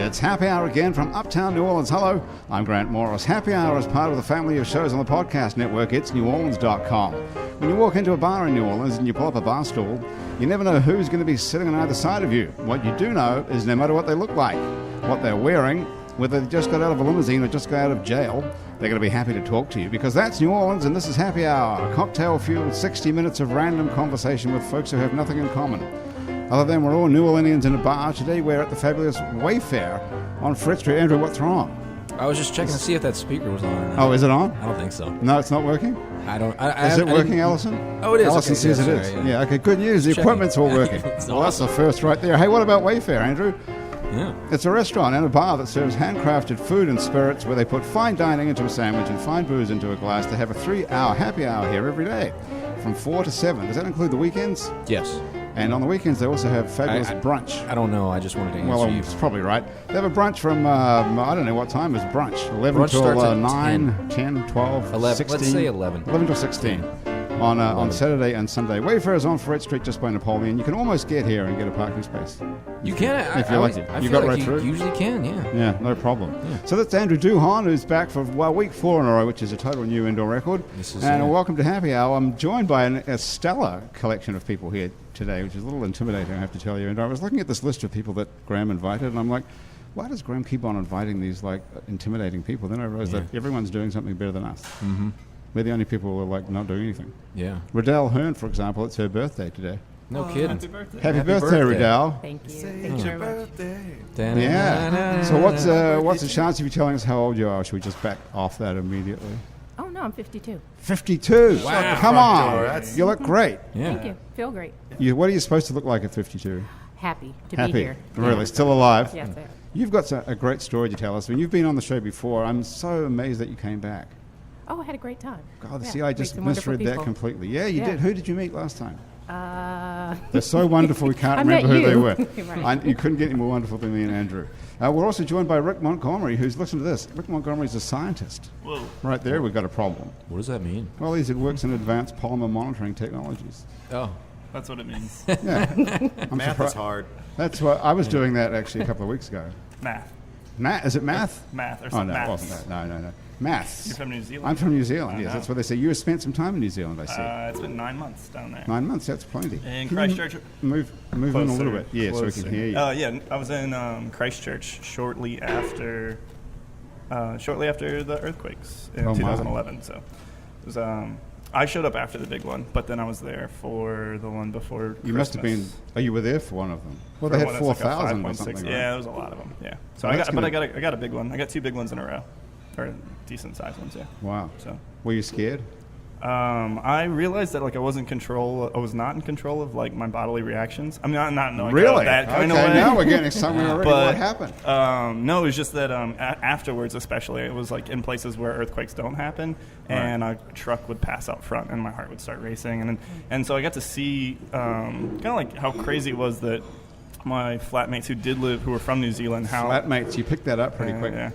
It's Happy Hour again from Uptown New Orleans. Hello, I'm Grant Morris. Happy Hour is part of the family of shows on the podcast network. It's neworleans.com. When you walk into a bar in New Orleans and you pull up a bar stool, you never know who's going to be sitting on either side of you. What you do know is no matter what they look like, what they're wearing, whether they just got out of a limousine or just got out of jail, they're going to be happy to talk to you because that's New Orleans and this is Happy Hour, a cocktail-fueled 60 minutes of random conversation with folks who have nothing in common. Other than we're all New Orleanians in a bar. Today we're at the fabulous Wayfair on Fred Street. Andrew, what's wrong? I was just checking to see if that speaker was on or not. Oh, is it on? I don't think so. No, it's not working? Is it working, Allison? Oh, it is. Allison okay, says yeah, it is. sorry, Yeah, okay, good news. The equipment's all working. Well, awesome. That's the first right there. Hey, what about Wayfair, Andrew? Yeah. It's a restaurant and a bar that serves handcrafted food and spirits where they put fine dining into a sandwich and fine booze into a glass to have a 3-hour happy hour here every day from 4 to 7. Does that include the weekends? Yes. And on the weekends, they also have fabulous brunch. I don't know. I just wanted to answer Well, you. it's probably right. They have a brunch from, I don't know what time is brunch. 11 Brunch till starts at 9, 10, 12, 11. 16. Let's say 11. 11 till 16 on Saturday and Sunday. Wayfair is on Fred Street just by Napoleon. You can almost get here and get a parking space. You can. If you're lucky. I You feel got like right you through? usually can, yeah. Yeah, no problem. Yeah. So that's Andrew Duhon, who's back for week 4 in a row, which is a total new indoor record. This is, and welcome to Happy Hour. I'm joined by a stellar collection of people here today, which is a little intimidating, I have to tell you. And I was looking at this list of people that Graham invited, and I'm like, why does Graham keep on inviting these like intimidating people? Then I realized that everyone's doing something better than us. Mm-hmm. We're the only people who are like not doing anything. Yeah. Riddell Hearn, for example, it's her birthday today. No kidding. Happy birthday. Happy birthday, Riddell. Thank you. Say Thank it's you your very much. birthday. Yeah. So what's the chance of you telling us how old you are? Should we just back off that immediately? Oh, no, I'm 52. 52. Wow. Come on. That's- You look great. Yeah. Thank you. Feel great. What are you supposed to look like at 52? Happy to Happy. be here. Really? Still alive? Yes, I am. You've got a great story to tell us. When you've been on the show before, I'm so amazed that you came back. Oh, I had a great time. God, Yeah, see, I met just some wonderful misread that people. completely. Yeah, you Yeah. did. Who did you meet last time? Uh, They're so wonderful, we can't I met remember who they you. were. Right. You couldn't get any more wonderful than me and Andrew. We're also joined by Rick Montgomery, who's, listen to this, Rick Montgomery's a scientist. Whoa. Right there, we've got a problem. What does that mean? Well, he works in advanced polymer monitoring technologies. Oh. That's what it means. Yeah. I'm Math surprised. is hard. That's what I was doing that actually a couple of weeks ago. Math. Is it math? Math or Oh, something. no, it Maths. wasn't that. No. Maths. You're from New Zealand? I'm from New Zealand, I yes. know. That's what they say. You have spent some time in New Zealand, I see. It's been 9 months down there. 9 months, that's plenty. In Can Christchurch. you move in a little Closer, bit. Yeah, so we can closer. hear you. Yeah, I was in Christchurch shortly after the earthquakes in Oh, my. 2011. So it was. I showed up after the big one, but then I was there for the one before. You must have been. Oh, you were there for one of them. Well, they had 4,000 or something. Right? Yeah, there was a lot of them. Yeah. So Oh, I that's got a big one. I got 2 big ones in a row, or decent sized ones. Yeah. Wow. So. Were you scared? I realized that I was not in control of like my bodily reactions. I mean, not knowing Really? that kind okay, of way. now we're getting somewhere already. But, What happened? No, it was just that afterwards, especially, it was like in places where earthquakes don't happen, and a truck would pass out front, and my heart would start racing, and so I got to see kind of like how crazy it was that my flatmates who were from New Zealand, Flatmates, you picked that up pretty quick. yeah.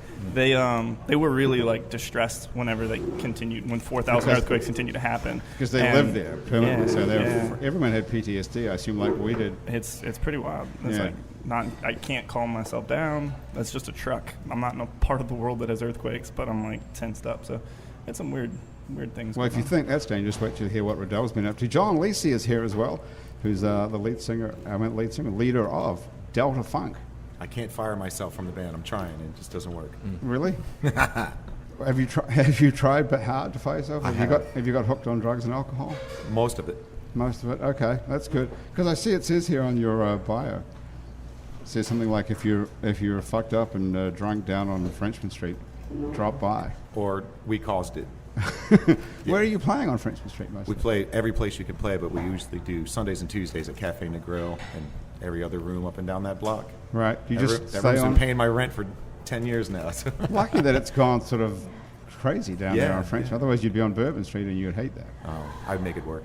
They were really like distressed whenever when 4,000 earthquakes continued to happen Because they lived there permanently, so yeah. everyone had PTSD, I assume, like we did. It's pretty wild. It's Yeah. I can't calm myself down. That's just a truck. I'm not in a part of the world that has earthquakes, but I'm like tensed up. So it's some weird things. Well, if you going think that's dangerous, wait till you hear what Riddell's been up to. John Lacey is here as well, who's the leader of Delta Funk. I can't fire myself from the band. I'm trying. It just doesn't work. Really? Have you tried but hard to fire yourself? Have you got hooked on drugs and alcohol? Most of it. Most of it? Okay, that's good. Because I see it says here on your bio, it says something like if you're fucked up and drunk down on Frenchman Street, drop by. Or we caused it. Where are you playing on Frenchman Street We mostly? play every place you can play, but we usually do Sundays and Tuesdays at Cafe and the Grill and every other room up and down that block. Right. You That just room- stay that room's on. been paying my rent for 10 years now. So. Lucky that it's gone sort of crazy down there Yeah, on French. yeah. Otherwise, you'd be on Bourbon Street and you'd hate that. Oh, I'd make it work.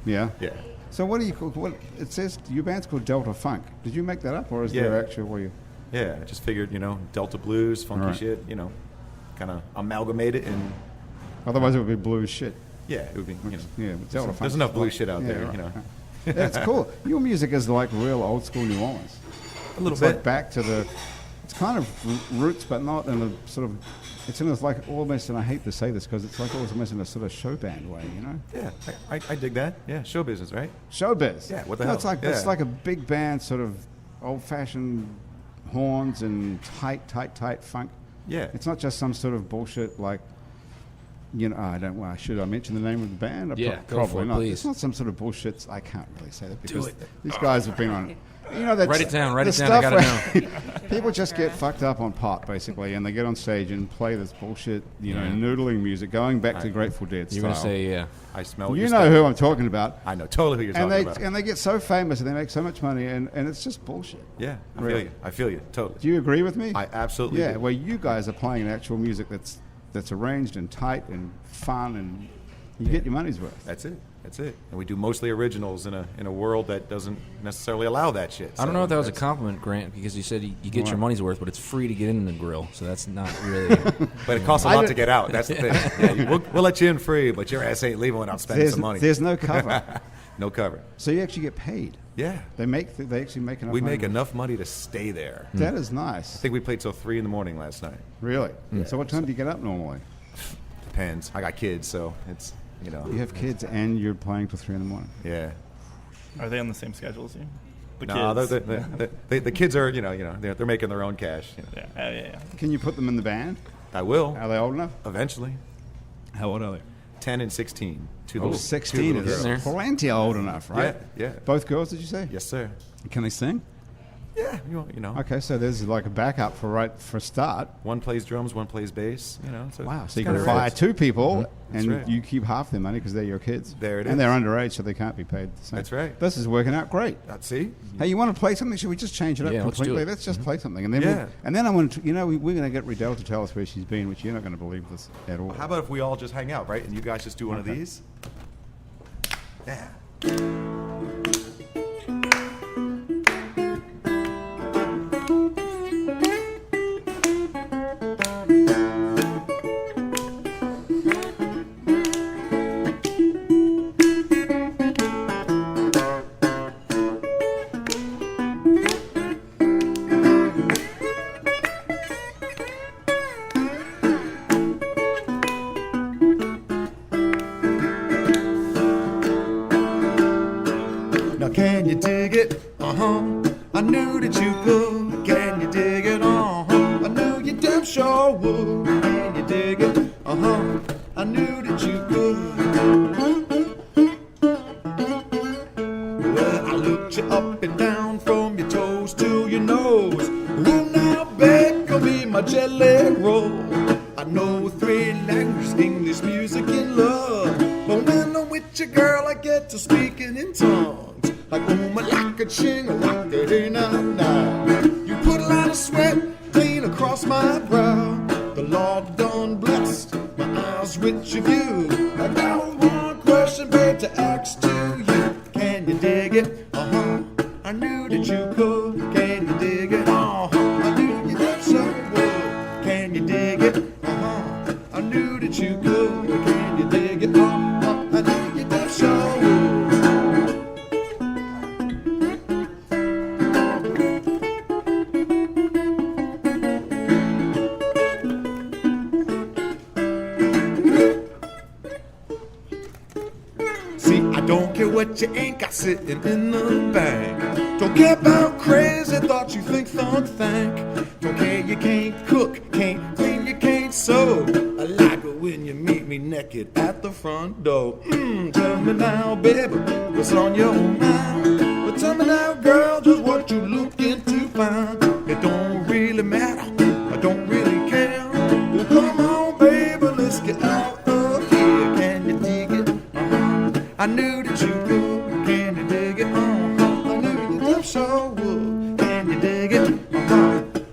Yeah. Yeah. So what do you call? What it says? Your band's called Delta Funk. Did you make that up, or is there Yeah. actual? Were you? Yeah, I just figured, Delta blues, funky Right. shit, kind of amalgamate it and Otherwise, it would be blues shit. yeah, it would be, Yeah, but Delta Funk. there's enough blue shit out there, right. That's cool. Your music is like real old school New Orleans. A little It's bit. like back to the. It's kind of roots, but not in a sort of. It's in a, like almost, and I hate to say this because it's like almost in a sort of show band way, you know. Yeah, I dig that. Yeah, show business, right? Showbiz. Yeah, what the No, hell? It's like Yeah. it's like a big band, sort of old-fashioned horns and tight funk. Yeah. It's not just some sort of bullshit like. You know, I don't. Well, should I mention the name of the band? Yeah, go probably for it, not. please. It's not some sort of bullshit. I can't really say that because it. these guys have been on. You know, that's Write it down, write the it down, I stuff gotta where people just get fucked up on pot, basically, and they get on stage and play this bullshit, you know, Yeah. noodling music, going back to Grateful Dead You're style. gonna say yeah. I smell what You you're know saying. who I'm talking about. I know totally who you're And talking they about. and they get so famous and they make so much money, and it's just bullshit. Yeah, I Really. feel you. I feel you totally. Do you agree with me? I absolutely Yeah, do. where you guys are playing actual music that's arranged and tight and fun, and you get your money's worth. That's it. That's it. And we do mostly originals in a world that doesn't necessarily allow that shit. I don't know if that was a that's- compliment, Grant, because you said you get What? your money's worth, but it's free to get in the grill, so that's not really. But it costs a I lot don't- to get out. That's the thing. Yeah, we'll let you in free, but your ass ain't leaving without spending some money. There's no cover, No cover. so you actually get paid. Yeah. They actually make enough. We money. make enough money to stay there. That is nice. I think we played till 3 in the morning last night. Really. So what time do you get up normally? Depends. I got kids, so it's, you know. You have kids and you're playing till 3 in the morning. Yeah. Are they on the same schedule as you? The No, kids. the kids are, they're making their own cash. You know. Yeah. Can you put them in the band? I will, Are they old enough? eventually. How old are they? 10 and 16. Two Oh, little, 16 two little is girls. plenty old enough, right? Yeah. Both girls, did you say? Yes, sir. Can they sing? Yeah, you know. Okay, so there's like a backup for a start. One plays drums, one plays bass. You know. So Wow, it's so you kinda can fire right. 2 people, That's and right. you keep half their money because they're your kids. There it and is. they're underage, so they can't be paid the same. That's right. This is working out great. See? Hey, you want to play something? Should we just change it up Yeah, let's do completely? it. Let's just play something, and then Yeah. and then I want to. You know, we're going to get Riddell to tell us where she's been, which you're not going to believe this at all. How about if we all just hang out, right? And you guys just do one of Okay. these? Yeah. Now can you dig it? Uh-huh. I knew that you could. Can you dig it? Uh-huh. I knew you damn sure would. Can you dig it? Uh-huh. I knew that you could. Well, I looked you up and down from your toes to your nose. Ooh, now, babe, come be my jelly roll. I know 3 languages, English, music, and love. But when I'm with you, girl, I get to speaking in tongues. Like like a ching, like a hey na na. You put a lot of sweat clean across my brow. The Lord done blessed my eyes with your view. I got one question, babe, to ask to you. Can you dig it? Uh-huh. I knew that you could. Can you dig it? Uh-huh. I knew you did so would. Can you dig it? Uh-huh. I knew that you could. Can you dig it? Uh-huh. I knew you did so would. See, I don't care what you ain't got sitting in the bank. Don't care about crazy thoughts you think. Don't care you can't cook, can't clean, you can't sew. I like it when you meet me naked at the front door. Tell me now, baby, what's on your mind? But tell me now, girl, just what you looking to find. It don't really matter, I don't really care. Well, come on, baby, let's get out of here. Can you dig it? I knew that you could. Can you dig it? I knew you damn sure would. Can you dig it?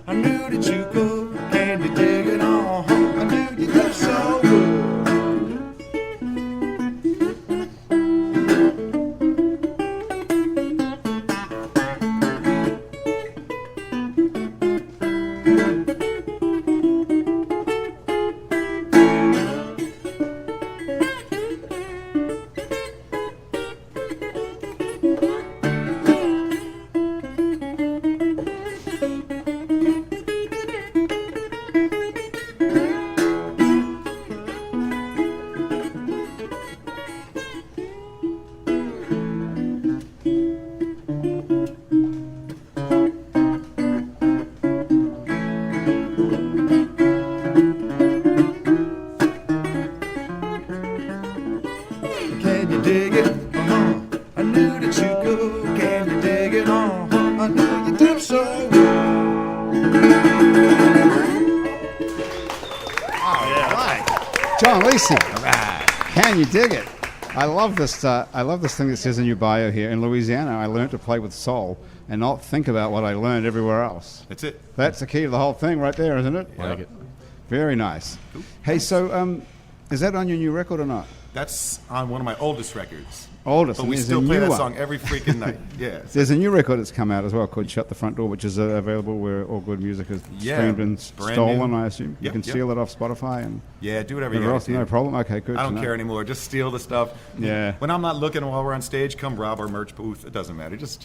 I knew that you could. Can you dig it? I knew you damn sure would. John Lacey. Can you dig it? I love this. I love this thing that says in your bio here. In Louisiana, I learned to play with soul and not think about what I learned everywhere else. That's it. That's the key to the whole thing, right there, isn't it? I like it. Very nice. Hey, so is that on your new record or not? That's on one of my oldest records. Oldest. But and we there's still a play new that one. song every freaking night. Yeah. There's a new record that's come out as well called Shut the Front Door, which is available where all good music is Yeah, streamed and brand stolen, new. I assume. You Yep, can yep. steal it off Spotify and Yeah, do whatever you everywhere got else. No problem. Okay, good. I to don't know. care anymore. Just steal the stuff. Yeah. When I'm not looking while we're on stage, come rob our merch booth. It doesn't matter. Just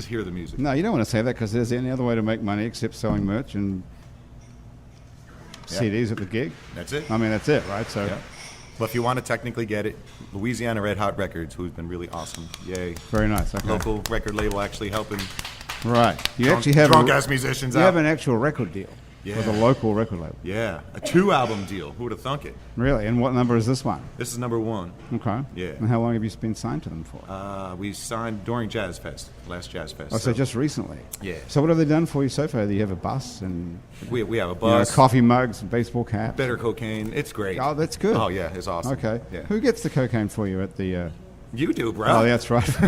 hear the music. No, you don't want to say that because there's any other way to make money except selling merch and Yeah. CDs at the gig. That's it. I mean, that's it, right? So, Yeah. But if you want to technically get it, Louisiana Red Hot Records, who's been really awesome. Yay. very nice. Okay. Local record label actually helping Right. You drunk, actually have drunk-ass musicians you out. have an actual record deal with a Yeah. local record label. Yeah, a 2-album deal. Who would have thunk it? Really? And what number is this one? This is number 1. Okay. Yeah. And how long have you been signed to them for? We signed during Jazz Fest, last Jazz Fest. Oh, so just recently. Yeah. So what have they done for you so far? Do you have a bus and we have a you know, bus, coffee mugs and baseball caps? better cocaine. It's great. Oh, that's good. Oh, yeah, it's awesome. Okay. Yeah. Who gets the cocaine for you at the? You do, bro. Oh, that's right.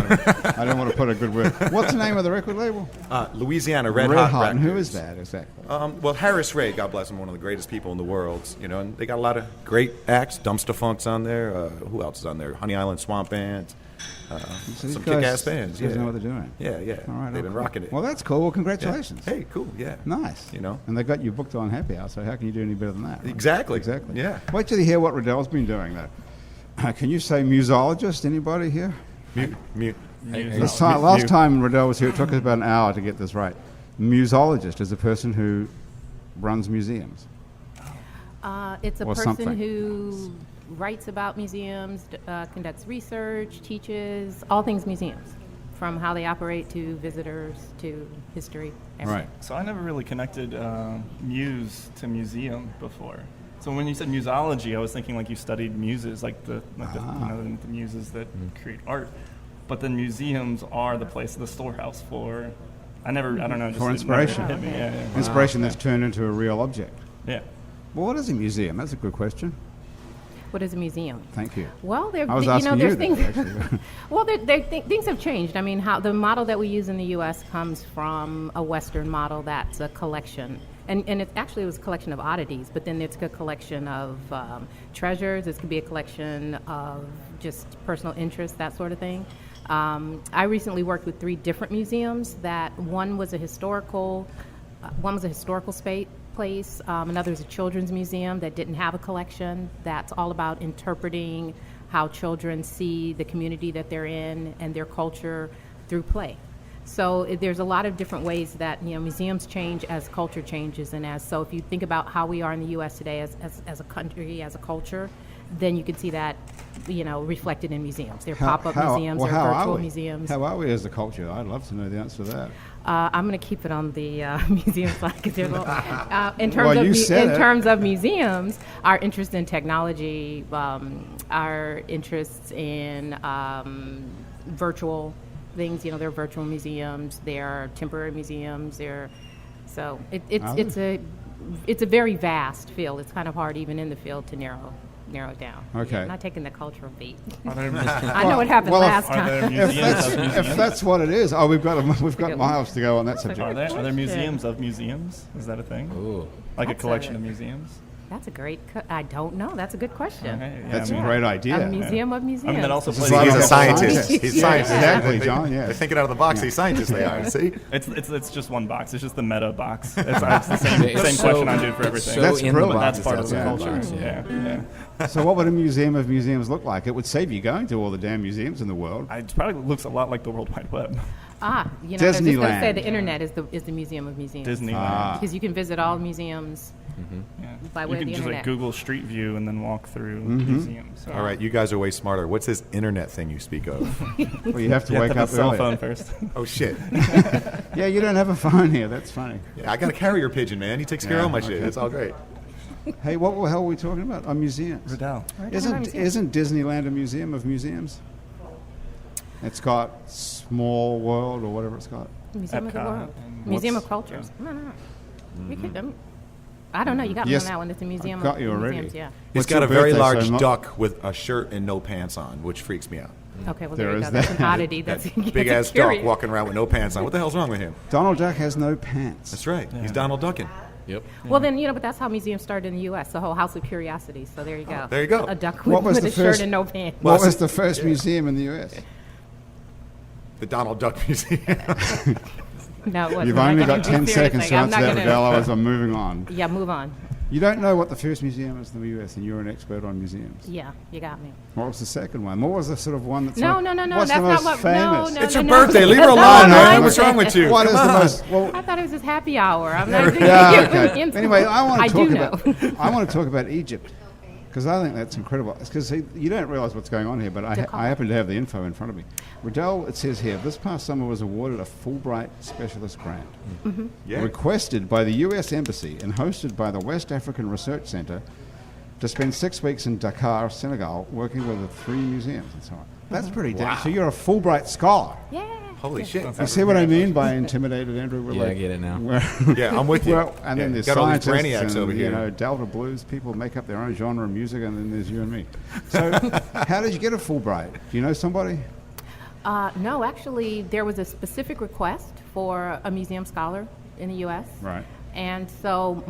I don't want to put a good word. What's the name of the record label? Louisiana Red Hot And who Records. is that exactly? Well, Harris Ray, God bless him, one of the greatest people in the world. You know, and they got a lot of great acts. Dumpster Funk's on there. Who else is on there? Honey Island Swamp Band. So these Some guys- kick-ass bands. these guys Yeah. know what they're doing. Yeah, yeah. All right. They've been cool. rocking it. Well, that's cool. Well, Yeah. congratulations. Hey, cool. Yeah. Nice. You know. And they got you booked on Happy Hour, so how can you do any better than that? Right? Exactly. Exactly. Yeah. Wait till you hear what Riddell's been doing, though. Can you say musologist? Anybody here? Mute. Last time Riddell was here, it took us about an hour to get this right. Musologist is a person who runs museums. It's a Or person something. who writes about museums, conducts research, teaches all things museums, from how they operate to visitors to history. Everything. So I never really connected muse to museum before. So when you said musology, I was thinking like you studied muses, like the muses that create art. But then museums are the place, the storehouse for. I don't know. Just For it never inspiration. hit me. Yeah. Inspiration that's turned into a real object. Yeah. Well, what is a museum? That's a good question. What is a museum? Thank you. Well, I was asking there's you things. that, actually. Well, things have changed. I mean, how the model that we use in the U.S. comes from a Western model that's a collection, and it actually was a collection of oddities. But then it's a collection of treasures. It could be a collection of just personal interest, that sort of thing. I recently worked with 3 different museums. That one was a historical place. Another is a children's museum that didn't have a collection. That's all about interpreting how children see the community that they're in and their culture through play. So there's a lot of different ways that museums change as culture changes, and so if you think about how we are in the U.S. today as a country, as a culture, then you can see that reflected in museums. There are pop-up museums, there are virtual museums. How are we as a culture? I'd love to know the answer to that. I'm going to keep it on the museum side because there's in Well, terms of museums, our interest in technology, our interests in virtual things. There are virtual museums, there are temporary museums. It's a very vast field. It's kind of hard even in the field to narrow it down. Okay. I'm not taking the cultural beat. Are there, I know what happened last are there time. museums of museums? If that's what it is, we've got miles to go on that subject. Are there museums of museums? Is that a thing? Ooh. Like That's a collection a- of museums? That's a great. I don't know. That's a good question. Okay, yeah, That's I a mean, great idea. A museum of museums. I mean, that also This is plays. a lot He's of a scientist. scientist. He's a Yeah, scientist. exactly, They- John, yeah. They're thinking out of the box. These scientists they are. See? It's just one box. It's just the meta box. It's the same, It's same so- question I do for it's everything. so That's in the brilliant. box, That's part of it's the outside culture. box, Yeah. So what would a museum of museums look like? It would save you going to all the damn museums in the world. It probably looks a lot like the World Wide Web. I was just going to Disneyland. say the internet is the museum of museums. Disneyland. Because you can visit all museums Yeah. by You way of can the just internet. Google Street View and then walk through Mm-hmm. museums. So All right, you guys are way smarter. What's this internet thing you speak of? Well, you have to You have wake to have up a cell early. phone first. Oh shit! Yeah, you don't have a phone here. That's funny. Yeah, I got a carrier pigeon, man. He takes care of all my shit. okay. It's all great. Hey, what the hell are we talking about? Museums. Riddell. Isn't Disneyland a museum of museums? It's got Small World or whatever it's got. Museum of the Epcot World. and Museum what's- of Cultures. yeah. No. We could, I don't know. You got me Yes, on that one. It's a museum. I've got you of already. Museums, yeah. He's What's got your a very birthday, large so not- duck with a shirt and no pants on, which freaks me out. Okay, well, There there you is go. That's an that. oddity. That's That big ass duck walking around with no pants on. What the hell's wrong with him? Donald Duck has no pants. That's right. He's Donald Duckin. Yep. Well, then, but that's how museums started in the U.S., the whole House of Curiosities. So there you go. There you go. A duck What was with the a first- shirt and no pants. What was the first museum in the U.S.? The Donald Duck Museum. No, it wasn't. You've I'm only not got gonna 10 be seconds to serious. I'm answer not that, gonna- Miguel. Otherwise, I'm moving on. Yeah, move on. You don't know what the first museum is in the U.S., and you're an expert on museums. Yeah, you got me. What was the second one? What was the sort of one that's No, like, no, no. what's That's the not most what. famous? No, It's no, your no. birthday. Leave her No, alone, no, man. I- What's wrong with you? What is Come the on. most? Well, I thought it was just happy hour. I'm not. yeah, okay. Anyway, I want to do talk know. about. I want to talk about Egypt because I think that's incredible. Because you don't realise what's going on here, but I happen to have the info in front of me. Riddell, it says here, this past summer was awarded a Fulbright Specialist Grant, Yeah. requested by the U.S. Embassy and hosted by the West African Research Centre, to spend 6 weeks in Dakar, Senegal, working with the 3 museums and so on. That's pretty damn. So you're a Fulbright scholar. Yeah. Holy shit. You see what I mean by intimidated, Andrew? We're Yeah, I get it now. Yeah, I'm with you. Well, and then Yeah, there's got all these scientists brainiacs and, over here. you know, Delta blues people make up their own genre of music, and then there's you and me. So, how did you get a Fulbright? Do you know somebody? No, actually, there was a specific request for a museum scholar in the U.S. Right. And so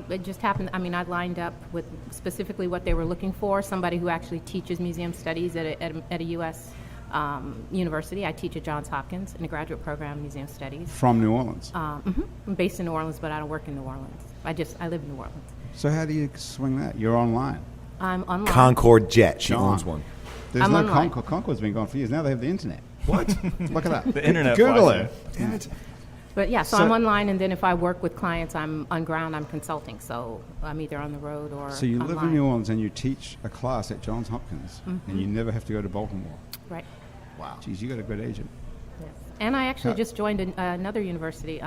it just happened, I lined up with specifically what they were looking for, somebody who actually teaches museum studies at a U.S. University. I teach at Johns Hopkins in a graduate program in museum studies. From New Orleans. I'm based in New Orleans, but I don't work in New Orleans. I live in New Orleans. So how do you swing that? You're online. I'm online. Concorde Jet. She John. owns one. There's I'm no online. Concorde. Concorde's been gone for years. Now they have the internet. What? Look at that. The internet Google flies it. Damn it. But yeah, so So- I'm online, and then if I work with clients, I'm on ground, I'm consulting. So I'm either on the road or So you live in online. New Orleans and you teach a class at Johns Hopkins, and you never have to go to Baltimore. Right. Wow. Geez, you got a good agent. Yes. And I actually Yeah. just joined another university,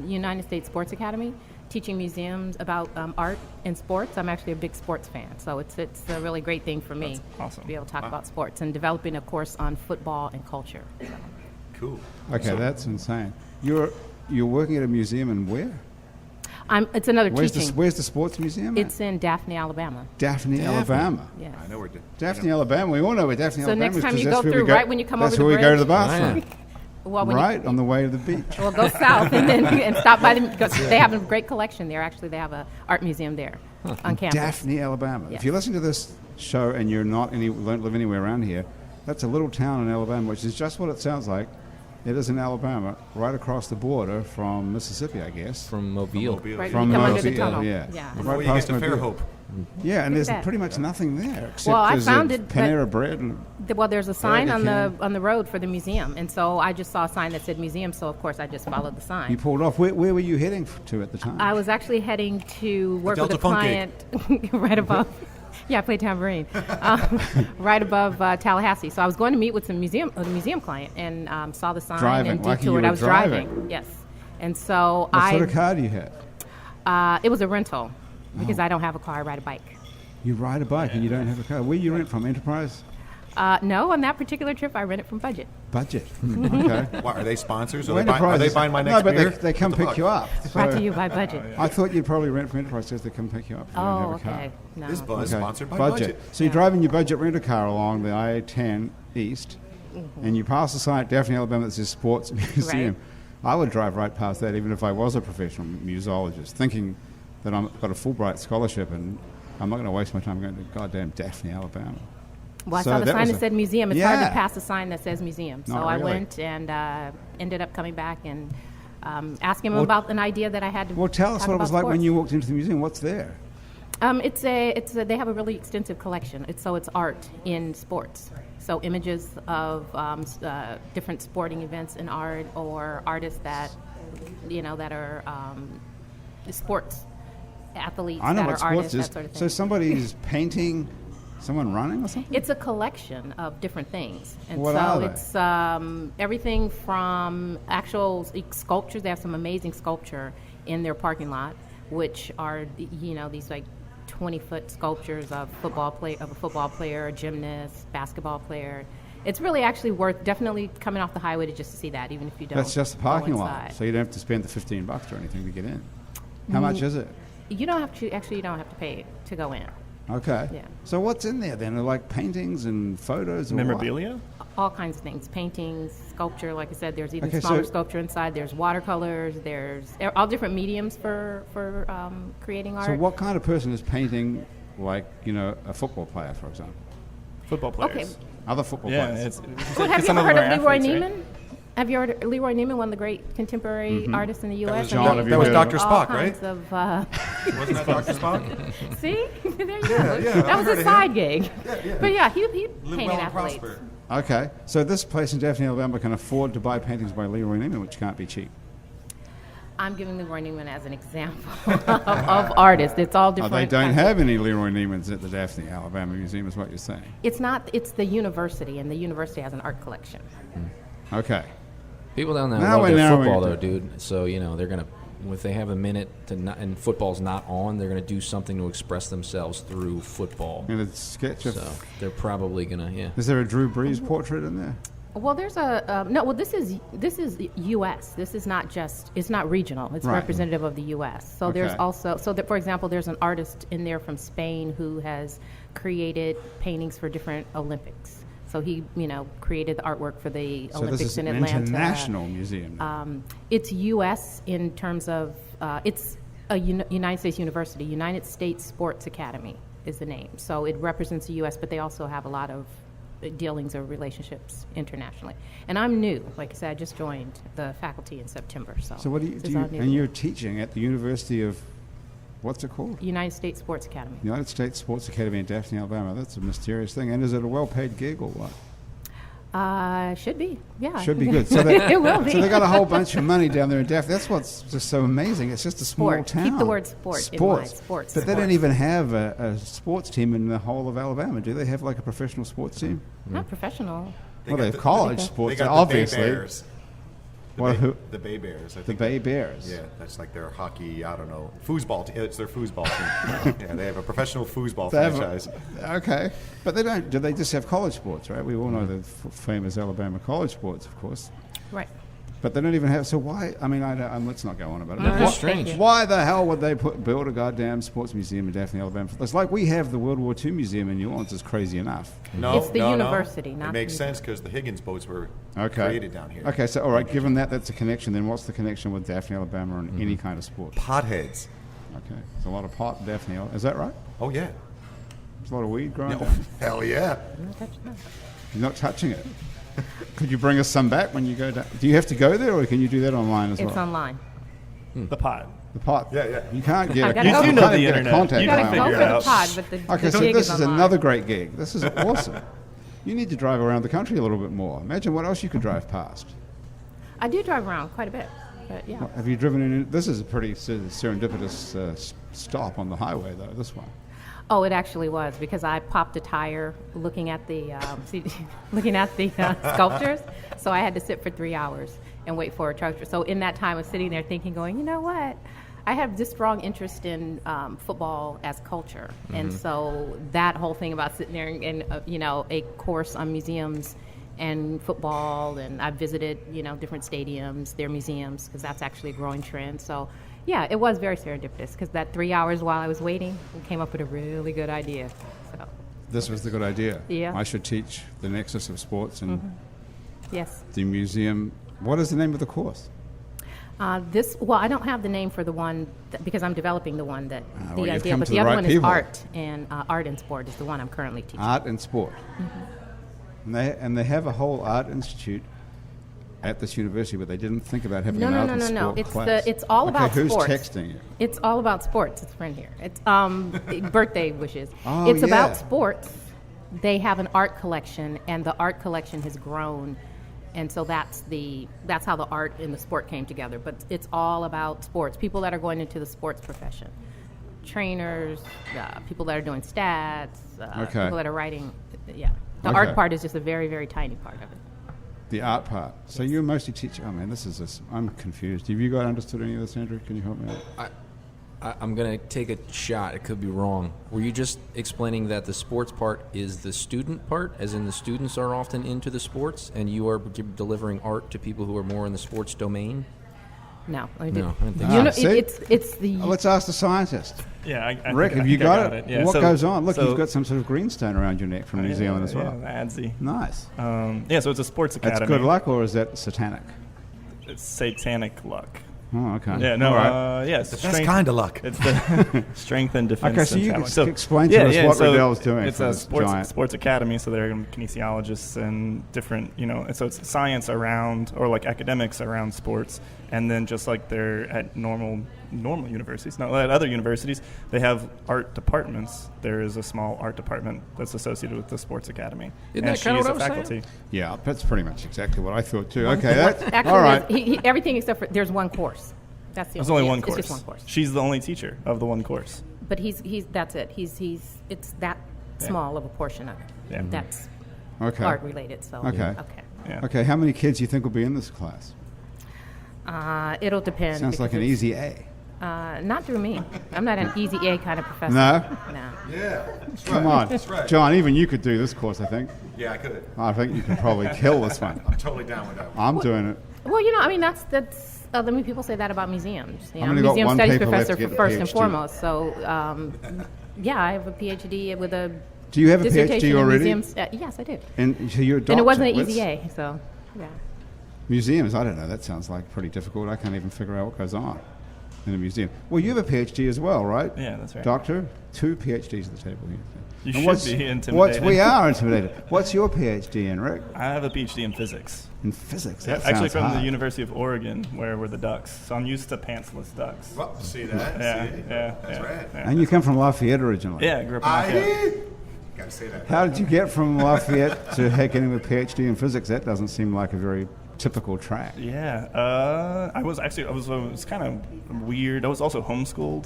United States Sports Academy, teaching museums about art and sports. I'm actually a big sports fan, so it's a really great thing for me That's awesome. to be able to talk about sports and developing a course on football and culture. So, Cool. Okay, that's insane. You're working at a museum in where? it's another Where's teaching. where's the sports museum? It's in Daphne, Alabama. Daphne, Alabama. Yes. I know we're doing. Daphne, Alabama. We all know where Daphne, So Alabama next is. time 'cause you that's go where we through, right when you come that's over the where we go to the bridge. bathroom. Well, when Right on the way to the beach. Well, go south and then and stop by because they have a great collection there. Actually, they have an art museum there on campus. Daphne, Alabama. Yes. If you listen to this show and you're don't live anywhere around here, that's a little town in Alabama, which is just what it sounds like. It is in Alabama, right across the border from Mississippi, I guess. From Mobile. Right From when you come under the Mobile, tunnel. yeah. Yeah. Before Right you get past to Mobile. Fairhope. Yeah, and Look there's at that. pretty much nothing there except Well, I there's found a it, Panera Bread. And Well, there's a sign on Burger the road for the museum, and so I just saw a sign that said museum. So of course I just followed the you sign. pulled off. Where were you heading to at the time? I was actually heading to work with Delta a Funk client right above. Yeah, I play tambourine, right above Tallahassee. So I was going to meet with a museum client, and saw the sign Driving, and lucky you detoured. were I was driving. Yes, and so what sort of car do you have? it was a rental because Oh. I don't have a car. I ride a bike. You ride a bike and you don't have a car. Where you rent from? Enterprise? No, on that particular trip, I rented from Budget. Budget. Okay. Why, are they sponsors? Well, Are they Enterprise- buying my next No, but beer? they come What the pick fuck? you up. Brought So to you by Budget. I thought you'd probably rent from Enterprise because they come pick you up if you don't Oh, have a car. okay. No. This buzz Okay. sponsored by Budget. So you're driving your budget rent a car along the I-10 East, and you pass a sign at Daphne, Alabama that says Sports Museum. I would drive right past that even if I was a professional museologist, thinking that I've got a Fulbright scholarship and I'm not going to waste my time going to goddamn Daphne, Alabama. Well, I So saw the that sign was that a- said museum. It's hard Yeah. to pass a sign that says museum. So Not I really. went and ended up coming back and asking him about an idea that I had to Well, tell us talk what it was about like when sports. you walked into the museum. What's there? They have a really extensive collection. It's art in sports. So images of different sporting events in art or artists that are sports athletes I know that what are sports artists, is. that sort of thing. So somebody's painting someone running or something? It's a collection of different things. And What so are they? it's everything from actual sculptures. They have some amazing sculpture in their parking lot, which are, these like 20-foot sculptures of a football player, a gymnast, basketball player. It's really actually worth definitely coming off the highway to just see that, even if you don't. That's just the go parking lot. inside. So you don't have to spend the $15 or anything to get in. How much is it? You don't have to, actually, you don't have to pay to go in. Okay. Yeah. So what's in there then? Are like paintings and photos? Or what? Memorabilia? All kinds of things, paintings, sculpture. Like I said, there's even Okay, smaller so- sculpture inside. There's watercolors. There's all different mediums for creating art. So what kind of person is painting, like, a football player, for example? Football players. Okay. Other football Yeah, players. Well, have you some ever of heard them of are Leroy athletes, Neiman? right? Have you heard Leroy Neiman, one of the great contemporary artists in the U.S.? was And John, they have you That was heard Dr. of- all Spock, right? kinds of, Wasn't that Dr. Spock? see? There you go. yeah, That I've was heard a of side gig. yeah. But yeah, he Live painted well and athletes. prosper. Okay. So this place in Daphne, Alabama can afford to buy paintings by Leroy Neiman, which can't be cheap. I'm giving Leroy Neiman as an example of artists. It's all Oh, different. they don't kinds of- have any Leroy Neimans at the Daphne, Alabama Museum, is what you're saying. It's not. It's the university, and the university has an art collection. Okay. People down there Now love we're their narrowing football, it though, down. dude. So they're gonna, if they have a minute to not, and football's not on, they're gonna do something to express themselves through football. And a sketch of. So they're probably gonna, Is there a Drew Brees portrait in there? Well, there's a no. Well, this is U.S. This is not just. It's not regional. It's Right. representative of the U.S. So there's Okay. also for example, there's an artist in there from Spain who has created paintings for different Olympics. So he, created the artwork for the So Olympics this is in an Atlanta. international museum. It's U.S. in terms of it's a United States university. United States Sports Academy is the name. So it represents the U.S., but they also have a lot of dealings or relationships internationally. And I'm new. Like I said, I just joined the faculty in September. So So what this is all new. and you're teaching at the University of, what's it called? United States Sports Academy. United States Sports Academy in Daphne, Alabama. That's a mysterious thing. And is it a well-paid gig or what? Should be. Yeah. Should be good. So they, It will be. So they got a whole bunch of money down there in Daphne. That's what's just so amazing. It's just a small Sport. town. Keep the word sport in mind. Sports. But they don't even have a sports team in the whole of Alabama, do they? Have like a professional sports team? Not professional. Well, they have the- college They sports, got obviously. the Bay Bears. Well, who- The Bay Bears. I The think Bay Bears. Yeah, that's like their hockey, I don't know, foosball team. It's their foosball team. Yeah, they have a professional foosball They have franchise. Okay. But they don't. Do they just have college sports, right? We all know the famous Alabama college sports, of course. Right. But they don't even have. So why? I mean, let's not go on about it. No, Why- that's strange. Why the hell would they build a goddamn sports museum in Daphne, Alabama? It's like we have the World War II museum in New Orleans. It's crazy enough. No, It's the no, university, no. not It makes the- sense because the Higgins boats were Okay. created down here. Okay. So all right. Given that's a connection. Then what's the connection with Daphne, Alabama, and Mm-hmm. any kind of sport? Potheads. Okay. There's a lot of pot in Daphne. Is that right? Oh, yeah. There's a lot of weed growing. Oh, down? hell yeah. You're not touching it. Could you bring us some back when you go down? Do you have to go there, or can you do that online as It's well? online. The pod. The pot. Yeah, yeah. You can't get I a. gotta you go. can't You know the get a internet. contact You Gotta gotta dial. go figure for it the out. pod, but the Okay, so gig this is is online. another great gig. This is awesome. You need to drive around the country a little bit more. Imagine what else you could drive past. I do drive around quite a bit, but yeah. Have you driven in? This is a pretty serendipitous stop on the highway, though. This one. Oh, it actually was because I popped a tire looking at the sculptures. So I had to sit for 3 hours and wait for a truck. So in that time, I was sitting there thinking, going, you know what? I have this strong interest in football as culture, and so that whole thing about sitting there and a course on museums and football, and I've visited different stadiums, their museums, because that's actually a growing trend. So. Yeah, it was very serendipitous because that 3 hours while I was waiting, we came up with a really good idea. So, This was the good idea. Yeah. I should teach the nexus of sports and yes. the museum. What is the name of the course? I don't have the name for the one because I'm developing the one that well, the you've idea, come but to the the other right one people. is art and sport is the one I'm currently teaching. Art and sport. And they have a whole art institute at this university, but they didn't think about having an art and sport class. It's all about who's sports. texting you? It's all about sports. It's a friend here. It's birthday wishes. Oh, it's yeah. about sports. They have an art collection, and the art collection has grown, and so that's how the art and the sport came together. But it's all about sports. People that are going into the sports profession, trainers, people that are doing stats, Okay. people that are writing. Yeah, the Okay. art part is just a very, very tiny part of it. The art part. So you mostly teach. Oh man, I'm confused. Have you got understood any of this, Andrew? Can you help me out? I'm going to take a shot. It could be wrong. Were you just explaining that the sports part is the student part, as in the students are often into the sports, and you are delivering art to people who are more in the sports domain? No, No, I didn't think you so. know, See? it's the Let's ask the scientist. Yeah, I Rick, think- have I you think I got it? Yeah, What so- goes on? Look, so- you've got some sort of greenstone around your neck from New Zealand as well. Yeah, ADSI. Nice. Yeah, so it's a sports academy. That's good luck, or is that satanic? It's satanic luck. Oh, okay. Yeah, no, All right. yeah, it's That's strength- kind of luck. It's the strength and defense. Okay, so and you challenge. can explain to us what Riddell's doing It's for a this giant. sports academy, so they're kinesiologists and different, and so it's science around, or like academics around sports, and then just like they're at normal universities, not at other universities, they have art departments. There is a small art department that's associated with the sports academy. Isn't and that kinda she's what I a was saying? faculty. Yeah, that's pretty much exactly what I thought too. Okay, actually all right. everything except for there's one course. That's the There's only yeah, one it's course. just one course. She's the only teacher of the one course. But he's that's it. He's it's that small of a portion of it. Yeah. That's Okay. art related. So Okay. Yeah. Okay, how many kids do you think will be in this class? It'll depend. Sounds like because an it's- easy A. Not through me. I'm not an easy A kind of professor. No? No. Yeah. Come on. right. John, even you could do this course, I think. Yeah, I could. I think you could probably kill this one. I'm totally down with that. I'm doing it. Well, I mean, that's I mean, people say that about museums. I've I'm only a got museum one studies paper left professor to get the first and PhD. foremost. So, yeah, I have a PhD with a Do you have a dissertation PhD in already? museums. Yes, I do. And so you're a doctor. And it wasn't an What's- easy A, so yeah. Museums, I don't know. That sounds like pretty difficult. I can't even figure out what goes on in a museum. Well, you have a PhD as well, right? Yeah, that's right. Doctor, 2 PhDs at the table here. You And should what's- be intimidated. We are intimidated. What's your PhD in, Rick? I have a PhD in physics. In physics. Yeah, That actually sounds from hard. the University of Oregon, where we're the ducks. So I'm used to pantsless ducks. Well, see that? Yeah, See? yeah, That's yeah, rad. yeah. And you come from Lafayette originally. Yeah, I grew up in Lafayette. Gotta say that. How did you get from Lafayette to getting a PhD in physics? That doesn't seem like a very typical track. Yeah, I was kind of weird. I was also homeschooled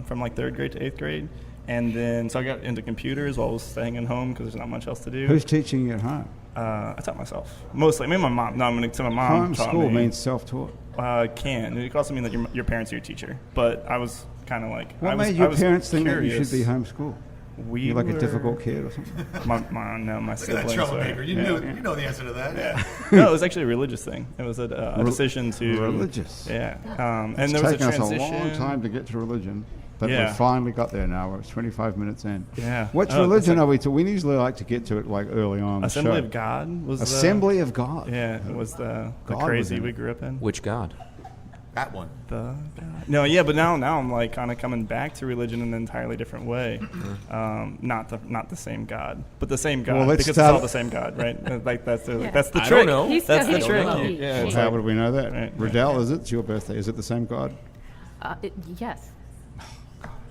from like 3rd grade to 8th grade, and then so I got into computers while I was staying at home because there's not much else to do. Who's teaching you at home? I taught myself mostly. I mean, my mom. No, I'm going to say my mom taught Homeschool me. means self-taught. Can it could also mean that your parents are your teacher, but I was kind of like What I was, made I your was parents think that you curious. should be homeschooled? You're like a difficult kid or something? My siblings. Troublemaker. Were, You yeah. know the answer to that. Yeah. No, it was actually a religious thing. It was a decision to Religious. Yeah, and It's there was a taken us transition. a long time to get to religion, but Yeah. we finally got there now. We're 25 minutes in. Yeah. Which Oh, religion it's are we to? We usually like to get to it like early on. Assembly the show. of God was Assembly of God. Yeah, it was the God was crazy in we it. grew up in. Which God? That one. The God. No, yeah, but now I'm like kind of coming back to religion in an entirely different way. Not the same God, but the same God Well, let's because start- it's all the same God, right? Like that's the Yeah. that's the I trick. don't know. He's That's still the here. trick. Well, Yeah, it's How like- would we know that? Right. Riddell, is it? It's your birthday. Is it the same God? Yes.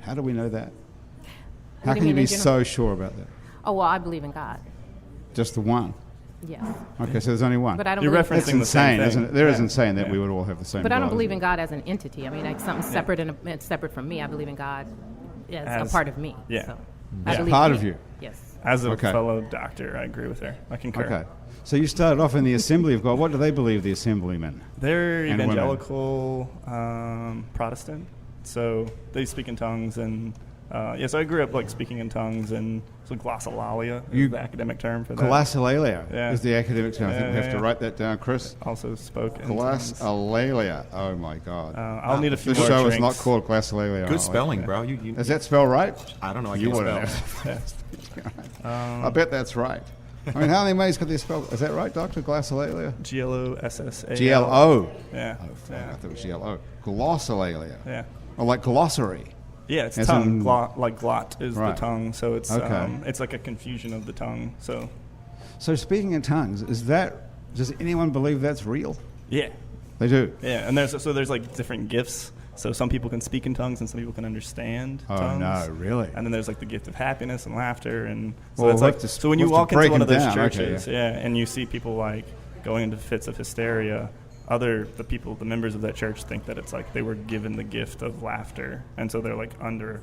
How do we know that? What How do can you you mean be in so sure about that? Oh well, I believe in God. Just the one. Yes. Okay, so there's only one. But I don't. You're believe, referencing That's the same insane, thing. isn't it? There is Yeah. insane that Yeah. we would all have the same But God. I don't believe isn't in God as an entity. I mean, like something separate and it's separate from me. I believe in God as As- a part of me. yeah. So Yeah. I believe Part in of it. you. Yes. As a Okay. fellow doctor, I agree with her. I concur. Okay. So you started off in the Assembly of God. What do they believe, the Assemblymen? They're And women. evangelical Protestant, so they speak in tongues and so I grew up like speaking in tongues and so glossolalia is You- the academic term for that. Glossolalia Yeah. is the academic term. I think Yeah, we have yeah, to yeah. write that down, Chris. Also spoke in tongues. Glossolalia. Oh my God. I'll need a few This more show drinks. is not called Glossolalia. Good spelling, bro. You Is that spelled right? I don't know. I You can't would spell. have. I bet that's right. I mean, how many ways could they spell? Is that right, Doctor? Glossolalia? GLOSSAL. GLO. Yeah. I Yeah. thought it was GLO. Glossolalia. Yeah. Or like glossary. Yeah, it's As tongue. in- Like glot is Right. the tongue, so it's Okay. it's like a confusion of the tongue. So So speaking in tongues, does anyone believe that's real? yeah, They do. yeah, and there's like different gifts. So some people can speak in tongues and some people can understand Oh, tongues. no, really? And then there's like the gift of happiness and laughter, and so Well, it's we'll like have to so when you we'll have walk to into break one of them those down. Okay, churches, and you see people like going into fits of hysteria. The members of that church think that it's like they were given the gift of laughter, and so they're like under.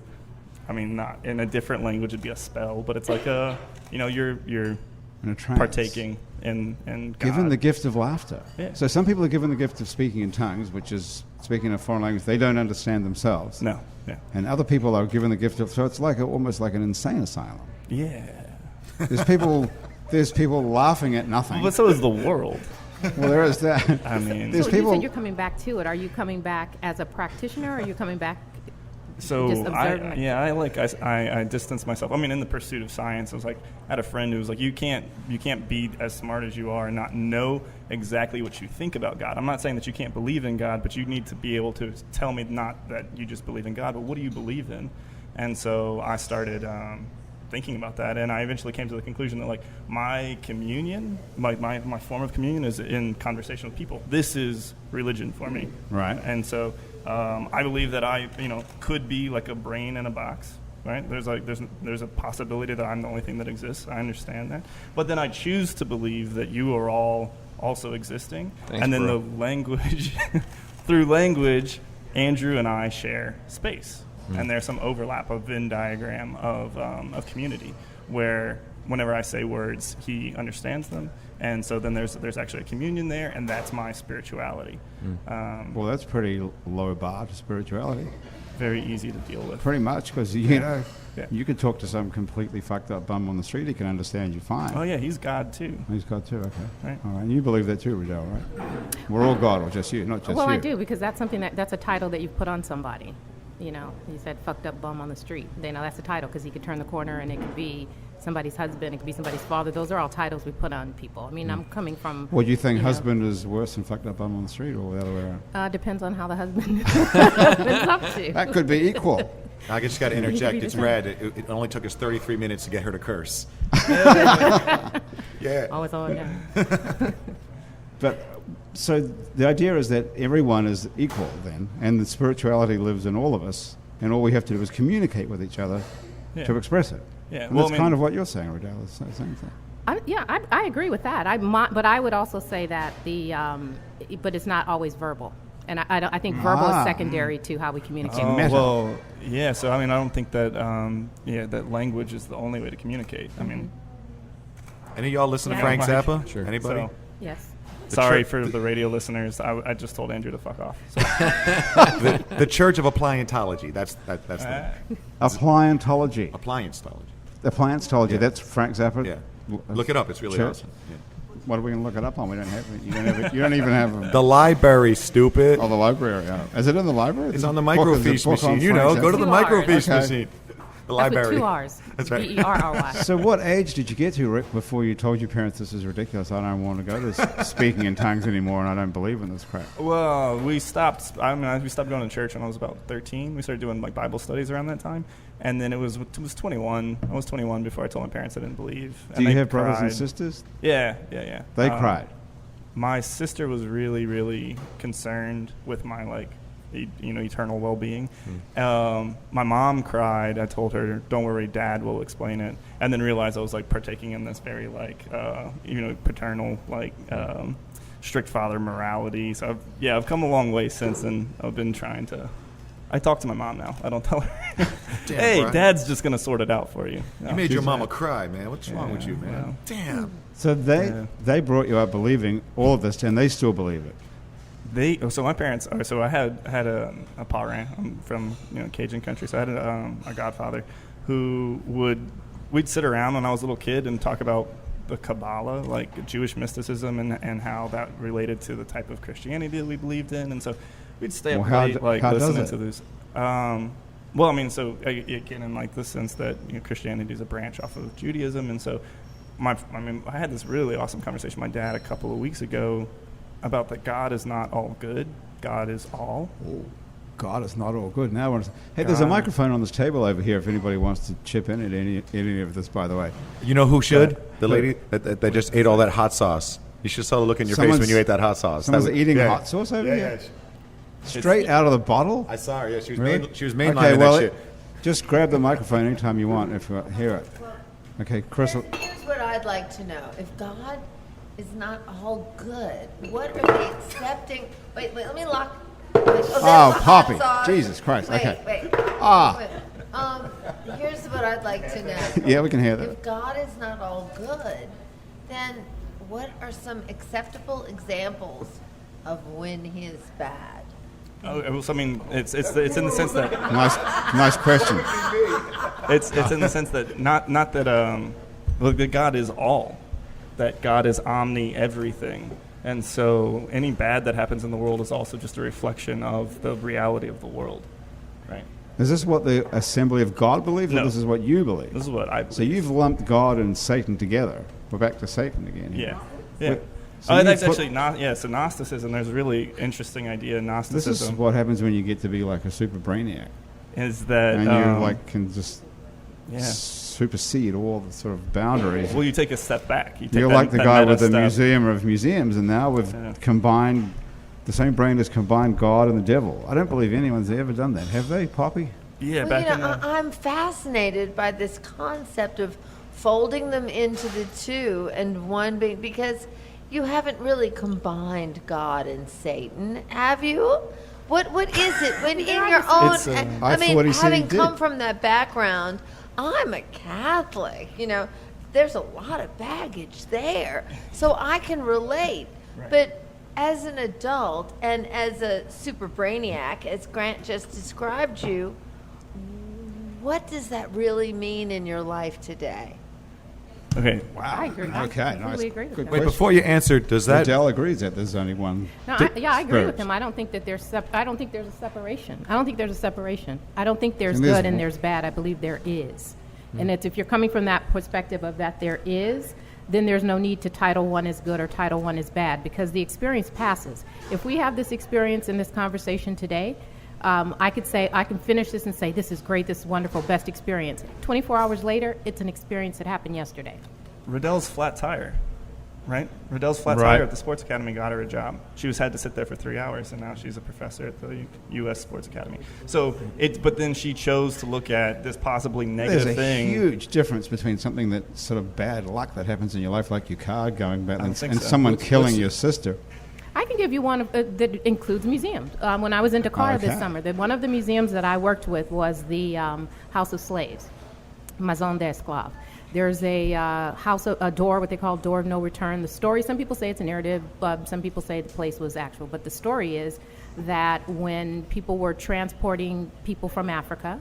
I mean, not in a different language, it'd be a spell, but it's like you're In a trance. partaking in God. Given the gift of laughter. Yeah. So some people are given the gift of speaking in tongues, which is speaking a foreign language they don't understand themselves. No, yeah, And other people are given the gift of, so it's like almost like an insane asylum. yeah. There's people laughing at nothing. But so is the world. Well, there is that. I mean, There's So people. you said you're coming back to it. Are you coming back as a practitioner, or are you coming back so just observing? I distance myself. I mean, in the pursuit of science, I was like, I had a friend who was like, you can't be as smart as you are and not know exactly what you think about God. I'm not saying that you can't believe in God, but you need to be able to tell me not that you just believe in God, but what do you believe in? And so I started thinking about that, and I eventually came to the conclusion that like my communion, my form of communion is in conversation with people. This is religion for me. Right. And so I believe that I could be like a brain in a box. Right? There's a possibility that I'm the only thing that exists. I understand that. But then I choose to believe that you are all also existing. Thanks, and then bro. the language, through language, Andrew and I share space. And there's some overlap, a Venn diagram of community, where whenever I say words, he understands them. And so then there's actually a communion there, and that's my spirituality. Well, that's pretty low bar to spirituality. Very easy to deal with. Pretty much, because Yeah. you could talk to some completely fucked up bum on the street. He can understand you fine. Oh yeah, he's God too. He's God too. Okay. Right. All right. And you believe that too, Riddell, right? We're all God, or just you, not just Well, you. I do, because that's something that's a title that you put on somebody. You said fucked up bum on the street. That's a title, because he could turn the corner and it could be somebody's husband, it could be somebody's father. Those are all titles we put on people. I mean, I'm coming from... Well, do you think husband is worse than fucked up bum on the street, or the other way around? Depends on how the husband is up to. That could be equal. I just got to interject. be the It's same. red. It only took us 33 minutes to get her to curse. Yeah. Always on, yeah. But so the idea is that everyone is equal then, and the spirituality lives in all of us, and all we have to do is communicate with each other Yeah. to express it. Yeah, And well, that's I mean- kind of what you're saying, Riddell. It's the same thing. I agree with that. But I would also say that but it's not always verbal. And I think verbal is secondary to how we communicate. meta. Well, yeah. So I mean, I don't think that that language is the only way to communicate. I mean, Any of y'all listen to Yeah. Frank Mike. Zappa? Sure. Anybody? so Yes. sorry for the radio listeners. I just told Andrew to fuck off. So, the Church of Appliantology. That's the Appliantology. appliancetology. Appliantology. Yeah. That's Frank Zappa. Yeah. Look it up. It's really Church? awesome. Yeah. What are we going to look it up on? We don't have it. You don't even have a... The library, stupid. Oh, the library. Yeah. Is it in the library? It's on the Book- is microfiche the book on machine. You know, Frank go to Zappa? the 2 R's. microfiche Okay. machine. The That's library. with 2 R's. That's right. Berry. So what age did you get to, Rick, before you told your parents this is ridiculous? I don't want to go to speaking in tongues anymore, and I don't believe in this crap. well, we stopped. We stopped going to church when I was about 13. We started doing like Bible studies around that time, and then it was 21. I was 21 before I told my parents I didn't believe. Do And you they have brothers and cried. sisters? Yeah. They cried. My sister was really, really concerned with my eternal well-being. My mom cried. I told her, "Don't worry, Dad will explain it," and then realized I was like partaking in this very paternal strict father morality. So I've come a long way since, and I've been trying to. I talk to my mom now. I don't tell her, Damn, "Hey, Brian. Dad's just gonna sort it out for you." You made your she's mama not. cry, man. What's wrong with you, man? well. Damn. So Yeah. they brought you up believing all of this, and they still believe it. So my parents. So I had a parent. I'm from Cajun country. So I had a godfather who we'd sit around when I was a little kid and talk about the Kabbalah, like Jewish mysticism, and how that related to the type of Christianity that we believed in. And so we'd stay up Well, late, how does listening it? to this. Well, I mean, so again, in like the sense that Christianity is a branch off of Judaism, and so I had this really awesome conversation with my dad a couple of weeks ago about that God is not all good. God is all. God, it's not all good. Now, hey, there's a God. microphone on this table over here if anybody wants to chip in at any of this, by the way. You know who should? The lady that just ate all that hot sauce. You should saw the look in your face when you ate that hot sauce. Someone's That was- eating yeah. hot sauce over Yeah, here? yeah. Straight out of the bottle? I saw her. Yeah, she was Really? she was mainlining Okay, well, that shit. just grab the microphone anytime you want if you hear it. Okay, Chris. Here's what I'd like to know. If God is not all good, what are they accepting? Wait, let me lock. Oh, Poppy. Jesus Christ. Wait, Okay. wait. Ah. Wait. Here's what I'd like to know. Yeah, we can hear that. If God is not all good, then what are some acceptable examples of when He is bad? Oh, so I mean, it's in the sense that Nice question. it's in the sense that not that that God is all, that God is omni everything, And so any bad that happens in the world is also just a reflection of the reality of the world, right? Is this what the Assembly of God believes, or No. this is what you believe? This is what I believe. So you've lumped God and Satan together. We're back to Satan again. Yeah. Yeah. Wait, so Oh, you that's put- actually not. Yeah, so Gnosticism. There's a really interesting idea in This Gnosticism. is what happens when you get to be like a super brainiac, is that and you like can just yeah. supersede all the sort of boundaries. Well, you take a step back. You take You're that- like the that guy meta with the step. Museum of Museums, and now we've Yeah. combined, the same brain has combined God and the devil. I don't believe anyone's ever done that. Have they, Poppy? Yeah, Well, back you in know, the, I'm fascinated by this concept of folding them into the two and one being, because you haven't really combined God and Satan, have you? What is it when in your own? It's, I I mean, thought he said he having did. come from that background, I'm a Catholic. You know, there's a lot of baggage there, so I can relate. Right. But as an adult and as a super brainiac, as Grant just described you, what does that really mean in your life today? okay. I agree. I Okay, completely nice. agree with Good that. Wait, question. before you answer, does that Adele agrees that there's only one. No, I agree spirit. with him. I don't think that there's. I don't think there's a separation. I don't think there's a separation. I don't think there's And there's good and one- there's bad. I believe there is, and it's if you're coming from that perspective of that there is, then there's no need to title one is good or title one is bad, because the experience passes. If we have this experience in this conversation today, I could say I can finish this and say this is great, this is wonderful, best experience. 24 hours later, it's an experience that happened yesterday. Riddell's flat tire, right? Riddell's flat Right. tire at the Sports Academy got her a job. She had to sit there for 3 hours, and now she's a professor at the U.S. Sports Academy. So but then she chose to look at this possibly negative There's a thing. huge difference between something that's sort of bad luck that happens in your life, like your car going bad, don't and, think and so. someone Let's- killing let's- your sister. I can give you one that includes museums. When I was in Dakar this Okay. summer, one of the museums that I worked with was the House of Slaves, Maison d'Esclaves. There's a door, what they call door of no return. The story, some people say it's a narrative, some people say the place was actual, but the story is that when people were transporting people from Africa,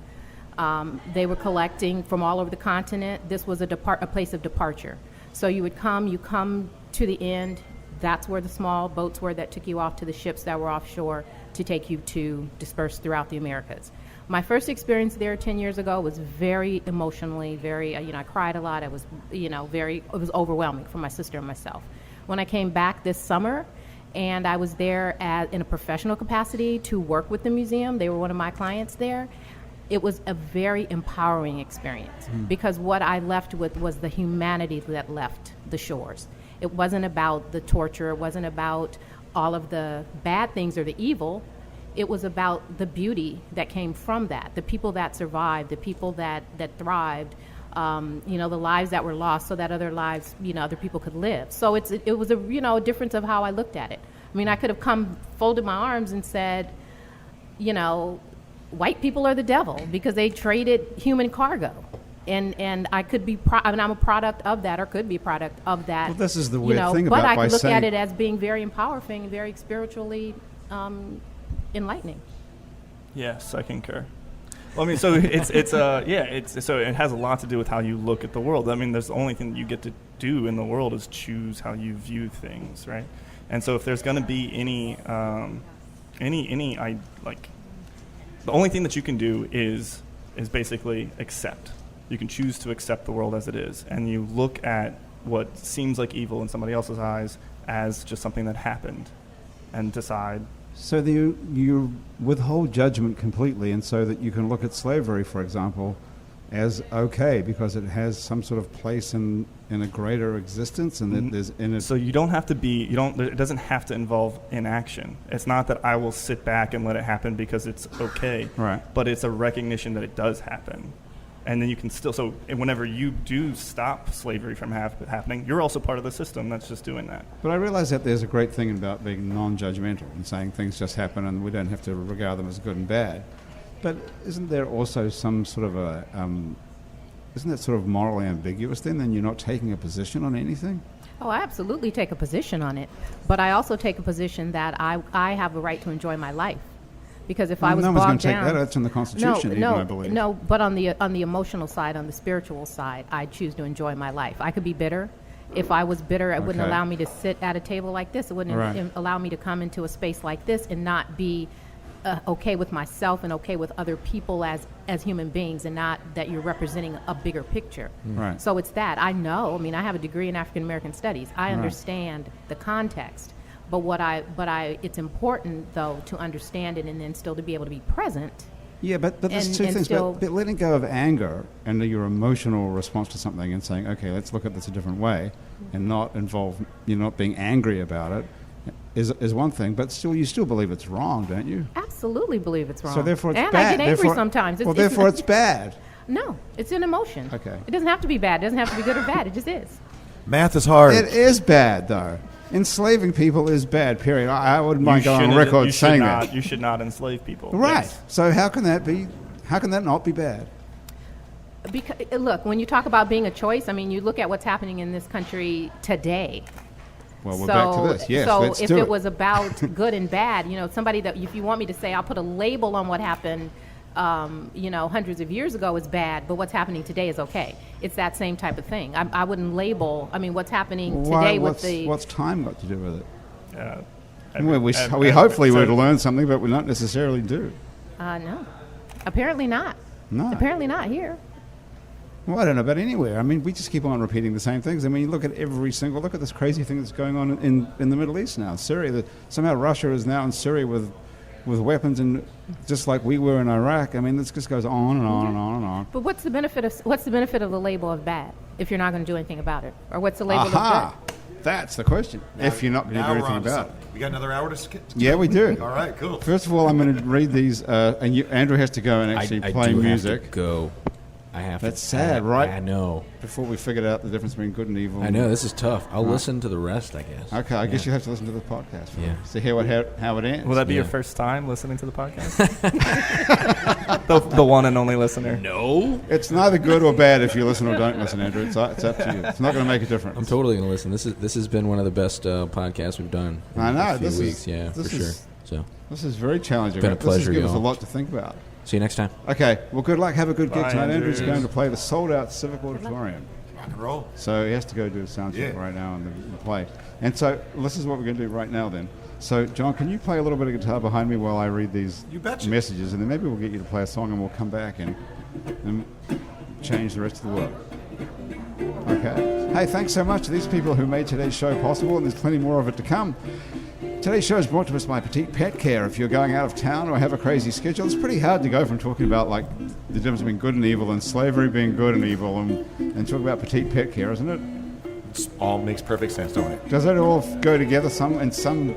they were collecting from all over the continent. This was a place of departure. So you come to the end. That's where the small boats were that took you off to the ships that were offshore to take you to disperse throughout the Americas. My first experience there 10 years ago was very emotionally, I cried a lot. It was, it was overwhelming for my sister and myself. When I came back this summer, and I was there in a professional capacity to work with the museum, they were one of my clients there. It was a very empowering experience because what I left with was the humanity that left the shores. It wasn't about the torture. It wasn't about all of the bad things or the evil. It was about the beauty that came from that, the people that survived, the people that thrived, the lives that were lost so that other lives, other people could live. So it was a difference of how I looked at it. I mean, I could have folded my arms and said, white people are the devil because they traded human cargo. And I could be, I'm a product of that, or could be a product of that. Well, this is the weird thing but about I by could look saying- at it as being very empowering and very spiritually enlightening. Yes, I concur. Well, I mean, so so it has a lot to do with how you look at the world. I mean, there's the only thing that you get to do in the world is choose how you view things, right? And so if there's going to be the only thing that you can do is basically accept. You can choose to accept the world as it is, and you look at what seems like evil in somebody else's eyes as just something that happened, and decide. So you withhold judgment completely, and so that you can look at slavery, for example, as okay because it has some sort of place in a greater existence, and that there's in it. So you don't have to be. It doesn't have to involve inaction. It's not that I will sit back and let it happen because it's okay. Right. But it's a recognition that it does happen, and then you can still. So whenever you do stop slavery from happening, you're also part of the system that's just doing that. But I realize that there's a great thing about being non-judgmental and saying things just happen and we don't have to regard them as good and bad. But isn't there also some sort of isn't that sort of morally ambiguous then you're not taking a position on anything? Oh, I absolutely take a position on it, but I also take a position that I have a right to enjoy my life. Because if I was no one's going bogged to take down, that. That's in the Constitution, I believe. No, but on the emotional side, on the spiritual side, I choose to enjoy my life. I could be bitter, If I was bitter, it wouldn't Okay. allow me to sit at a table like this. It wouldn't Right. allow me to come into a space like this and not be okay with myself and okay with other people as human beings, and not that you're representing a bigger picture. Right. So it's that. I know. I mean, I have a degree in African American Studies. I understand the context. But it's important though to understand it and then still to be able to be present. Yeah, but there's And- two and things. still- But letting go of anger and your emotional response to something and saying, okay, let's look at this a different way, and not involve you not being angry about it, is one thing. But still, you still believe it's wrong, don't you? Absolutely believe it's wrong. So therefore, it's and bad. I get angry Therefore- sometimes. Well, therefore, it's bad. No, it's an emotion. Okay. It doesn't have to be bad. It doesn't have to be good or bad. It just is. Math is hard. It is bad, though. Enslaving people is bad. Period. I wouldn't mind going on shouldn't- record you should saying not, that. You should not enslave people. Right. Yes. So how can that be? How can that not be bad? Because look, when you talk about being a choice, I mean, you look at what's happening in this country today. Well, we're back to this. Yes, so let's if do it was about good and bad, somebody that if you want me to say, I'll put a label on what happened, hundreds of years ago is bad, but what's happening today is okay. It's that same type of thing. I wouldn't label. I mean, what's happening today with the what's time got to do with it? Every- we every- hopefully so- would learn something, but we not necessarily do. no, apparently not. No. Apparently not here. Well, I don't know about anywhere. I mean, we just keep on repeating the same things. I mean, you look at look at this crazy thing that's going on in the Middle East now. Syria, somehow Russia is now in Syria with weapons, and just like we were in Iraq. I mean, this just goes on and on and on and on. But what's the benefit of the label of bad if you're not going to do anything about it? Or what's the label of Aha! good? That's the question. If you're not going to do Now we're anything on to about it. something. We got another hour to skip. Yeah, we do. All right, cool. First of all, I'm going to read these, and Andrew has to go and actually I play do music. have to go. I have That's to. sad, right? I know. Before we figured out the difference between good and evil. I know. This is tough. I'll listen to the rest, I guess. Okay, I guess you have to listen to the podcast. Yeah. To hear how it ends. Will that be your Yeah. first time listening to the podcast? the one and only listener. No. It's neither good or bad if you listen or don't listen, Andrew. It's up to you. It's not going to make a difference. I'm totally going to listen. This has been one of the best podcasts we've done in I know, a few this is- weeks. Yeah, this for is- sure. So, This is very challenging. Been a This has pleasure, given us a y'all. lot to think about. see you next time. Okay, well, good luck. Have a good gig Bye, tonight. Andrew. Andrew's going to play the sold-out Civic Auditorium. Rock and roll. So he has to go do a sound check Yeah. right now and play. And so this is what we're going to do right now then. So, John, can you play a little bit of guitar behind me while I read these You betcha. messages? And then maybe we'll get you to play a song and we'll come back and change the rest of the world. Okay. Hey, thanks so much to these people who made today's show possible, and there's plenty more of it to come. Today's show is brought to us by Petite Pet Care. If you're going out of town or have a crazy schedule, it's pretty hard to go from talking about like the difference between good and evil and slavery being good and evil and talk about Petite Pet Care, isn't it? It all makes perfect sense, don't it? Does it all go together in some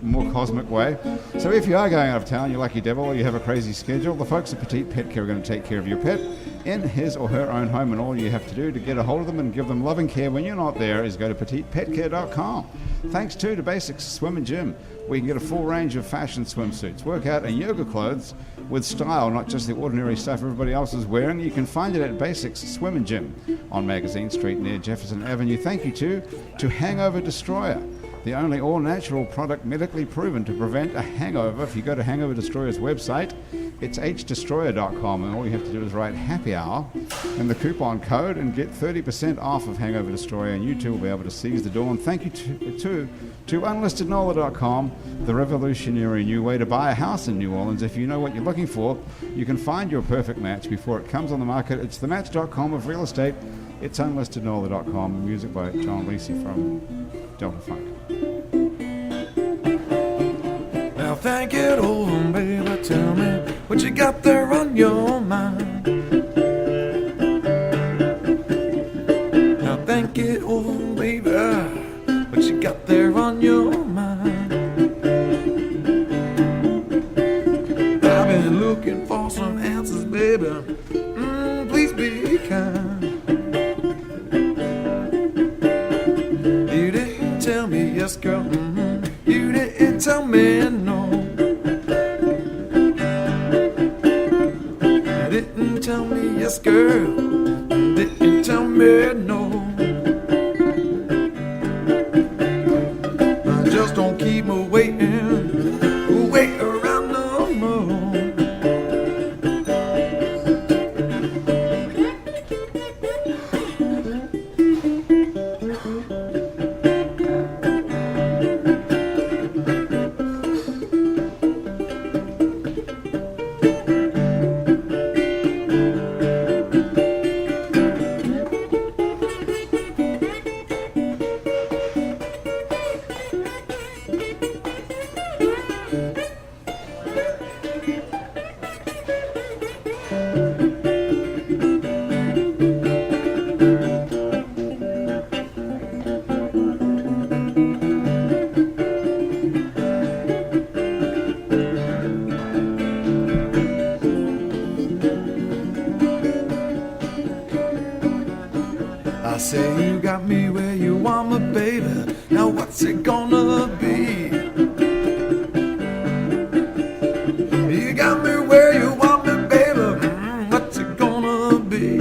more cosmic way? So if you are going out of town, you're lucky devil, or you have a crazy schedule, the folks at Petite Pet Care are going to take care of your pet in his or her own home, and all you have to do to get a hold of them and give them loving care when you're not there is go to petitepetcare.com. Thanks too to Basics Swim and Gym, where you can get a full range of fashion swimsuits, workout and yoga clothes with style, not just the ordinary stuff everybody else is wearing. You can find it at Basics Swim and Gym on Magazine Street near Jefferson Avenue. Thank you too to Hangover Destroyer, the only all-natural product medically proven to prevent a hangover. If you go to Hangover Destroyer's website, it's hdestroyer.com, and all you have to do is write Happy Hour in the coupon code and get 30% off of Hangover Destroyer, and you too will be able to seize the dawn. Thank you to unlistednola.com, the revolutionary new way to buy a house in New Orleans. If you know what you're looking for, you can find your perfect match before it comes on the market. It's thematch.com of real estate. It's unlistednola.com. Music by John Lacey from Delta Funk. Now think it over, baby, tell me what you got there on your mind. Now think it over, baby, what you got there on your mind. I've been looking for some answers, baby, please be kind. You didn't tell me yes, girl, you didn't tell me no. You didn't tell me yes, girl, didn't tell me no. Just don't keep me waiting, wait around no more. say you got me where you want me, baby. Now what's it gonna be? You got me where you want me, baby. What's it gonna be?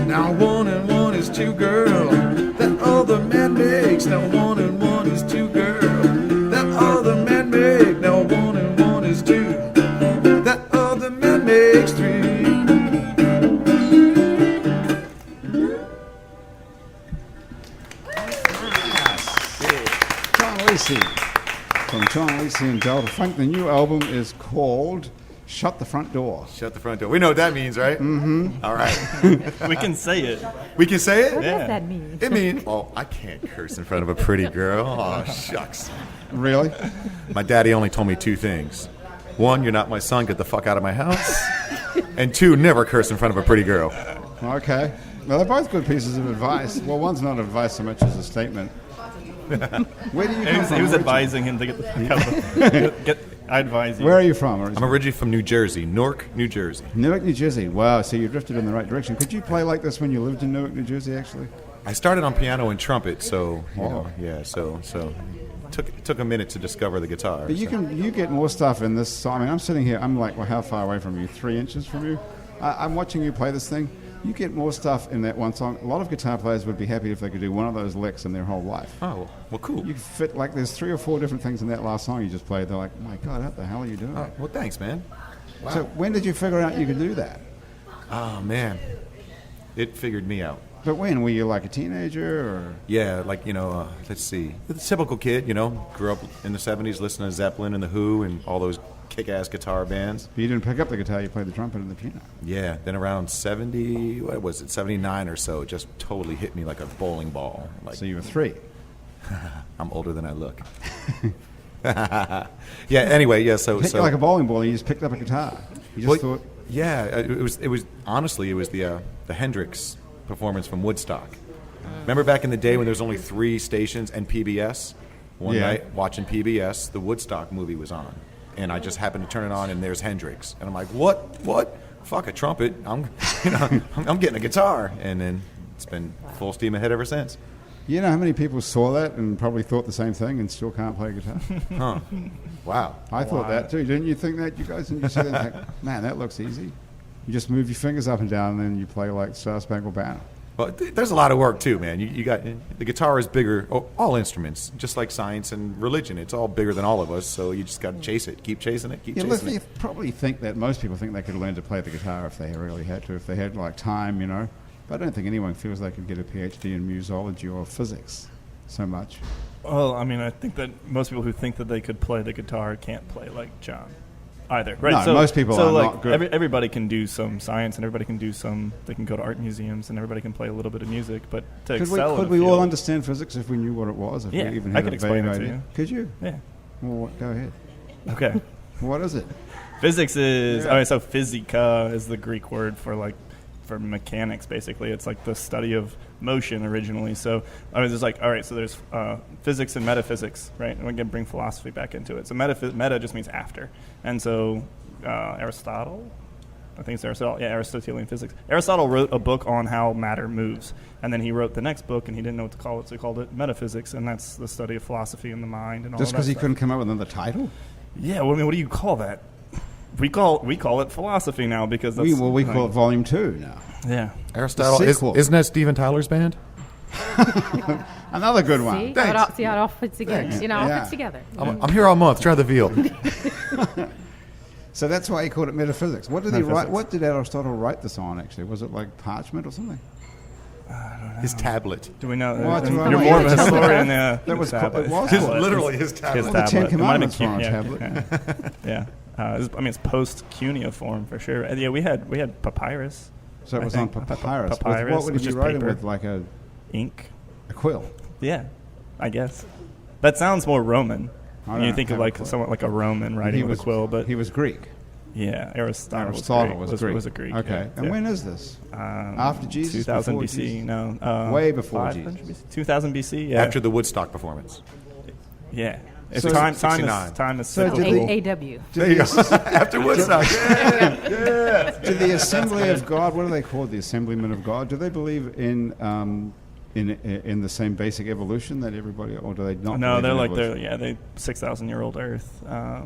Now 1 and 1 is 2, girl. That other man makes. Now 1 and 1 is 2, girl. That other man makes. Now 1 and 1 is 2. That other man makes 3. John Lacey. From John Lacey and Delta Funk. The new album is called Shut the Front Door. Shut the front door. We know what that means, right? Mm-hmm. All right. We can say it. We can say it? What Yeah. does that mean? It means, well, I can't curse in front of a pretty girl. Oh, shucks. Really? My daddy only told me 2 things. 1, you're not my son, get the fuck out of my house. And 2, never curse in front of a pretty girl. Okay. Well, they're both good pieces of advice. Well, one's not advice so much as a statement. Where do you come from? He was originally? advising him to get the fuck out of the... I advise you. Where are you from? I'm originally from New Jersey, Newark, New Jersey. Newark, New Jersey. Wow, so you drifted in the right direction. Could you play like this when you lived in Newark, New Jersey, actually? I started on piano and trumpet, so, you Oh. know, yeah, so took a minute to discover the guitar. But you get more stuff in this song. I mean, I'm sitting here, I'm like, well, how far away from you? 3 inches from you? I'm watching you play this thing. You get more stuff in that one song. A lot of guitar players would be happy if they could do one of those licks in their whole life. Oh, well, cool. You fit, like, there's 3 or 4 different things in that last song you just played. They're like, my God, what the hell are you doing? Oh, well, thanks, man. Wow. So when did you figure out you could do that? Oh, man. It figured me out. But when? Were you like a teenager or? Yeah, like, you know, let's see. The typical kid, you know, grew up in the 70s listening to Zeppelin and The Who and all those kick-ass guitar bands. But you didn't pick up the guitar, you played the trumpet and the piano. Yeah, then around 79 or so, it just totally hit me like a bowling ball. Like, So you were 3. I'm older than I look. Yeah, anyway, yeah, so... Hit you like a bowling ball and you just picked up a guitar. You just Well, thought, yeah, it was honestly, it was the Hendrix performance from Woodstock. Remember back in the day when there was only 3 stations and PBS? One Yeah. night, watching PBS, the Woodstock movie was on. And I just happened to turn it on, and there's Hendrix. And I'm like, what? Fuck a trumpet. I'm getting a guitar. And then it's been full steam ahead ever since. you know how many people saw that and probably thought the same thing and still can't play guitar? Huh. Wow. I thought that too. Didn't you think that, you guys? Didn't you see that and think, man, that looks easy? You just move your fingers up and down and then you play like Star Spangled Banner. Well, there's a lot of work too, man. You got the guitar is bigger. All instruments, just like science and religion, it's all bigger than all of us. So you just got to chase it, keep chasing it, keep Yeah, chasing you it. probably think that most people think they could learn to play the guitar if they really had to, if they had like time, you know. But I don't think anyone feels they could get a PhD in musology or physics so much. Well, I mean, I think that most people who think that they could play the guitar can't play like John either. Right? No, most people so are like not good. Everybody can do some science, and everybody can do some. They can go to art museums, and everybody can play a little bit of music. But to excel Could in a we all field- understand physics if we knew what it was? If Yeah, we even I had could a explain vague it to idea? you. Could you? Yeah. Well, go ahead. Okay. What is it? Physics is Yeah. all right. So physica is the Greek word for mechanics. Basically, it's like the study of motion originally. So I was just like, all right. So there's physics and metaphysics, right? And we can bring philosophy back into it. So meta just means after, and so Aristotle. I think it's Aristotle. Yeah, Aristotelian physics. Aristotle wrote a book on how matter moves, and then he wrote the next book, and he didn't know what to call it, so he called it metaphysics, and that's the study of philosophy and the mind and all. Just that because he stuff. couldn't come up with another title? Yeah, well, I mean, what do you call that? We call it philosophy now because that's We call it Volume 2 now. yeah. Aristotle, sequel. isn't that Steven Tyler's band? Another good one. See? Thanks. See how it all fits together. Thanks. You know, it all Yeah. fits together. I'm here all month. Try the veal. So that's why he called it metaphysics. What did he write? Metaphysics. What did Aristotle write this on? Actually, was it like parchment or something? His tablet. Do we know? What do I You're know? more of a Yeah, historian. That was tablet. it was His, called- literally his His tablet. Well, the Ten tablet. It might have been Commandments were on a tablet. Yeah. I mean, it's post cuneiform for sure. And yeah, we had papyrus. So it I was on think. papyrus. With Papyrus, what would which you is write it paper. with? Like a Ink. quill? Yeah, I guess. That sounds more Roman. I When don't you think of have a like clue. somewhat like a Roman writing with a quill, but he was Greek. yeah, Aristotle was Greek. was a Greek. Okay. yeah, And yeah. when is this? After Jesus? 2000 Before BC. Jesus? No, Way before 500 Jesus. BC? 2000 BC. Yeah. After the Woodstock performance. Yeah. It's So- time 69. is So cyclical. did AW. There you go. After Woodstock. Do the Assembly of God, what are they called? The Assemblymen of God. Do they believe in the same basic evolution that everybody, or do they not? No, believe they're in like evolution? they 6,000-year-old Earth.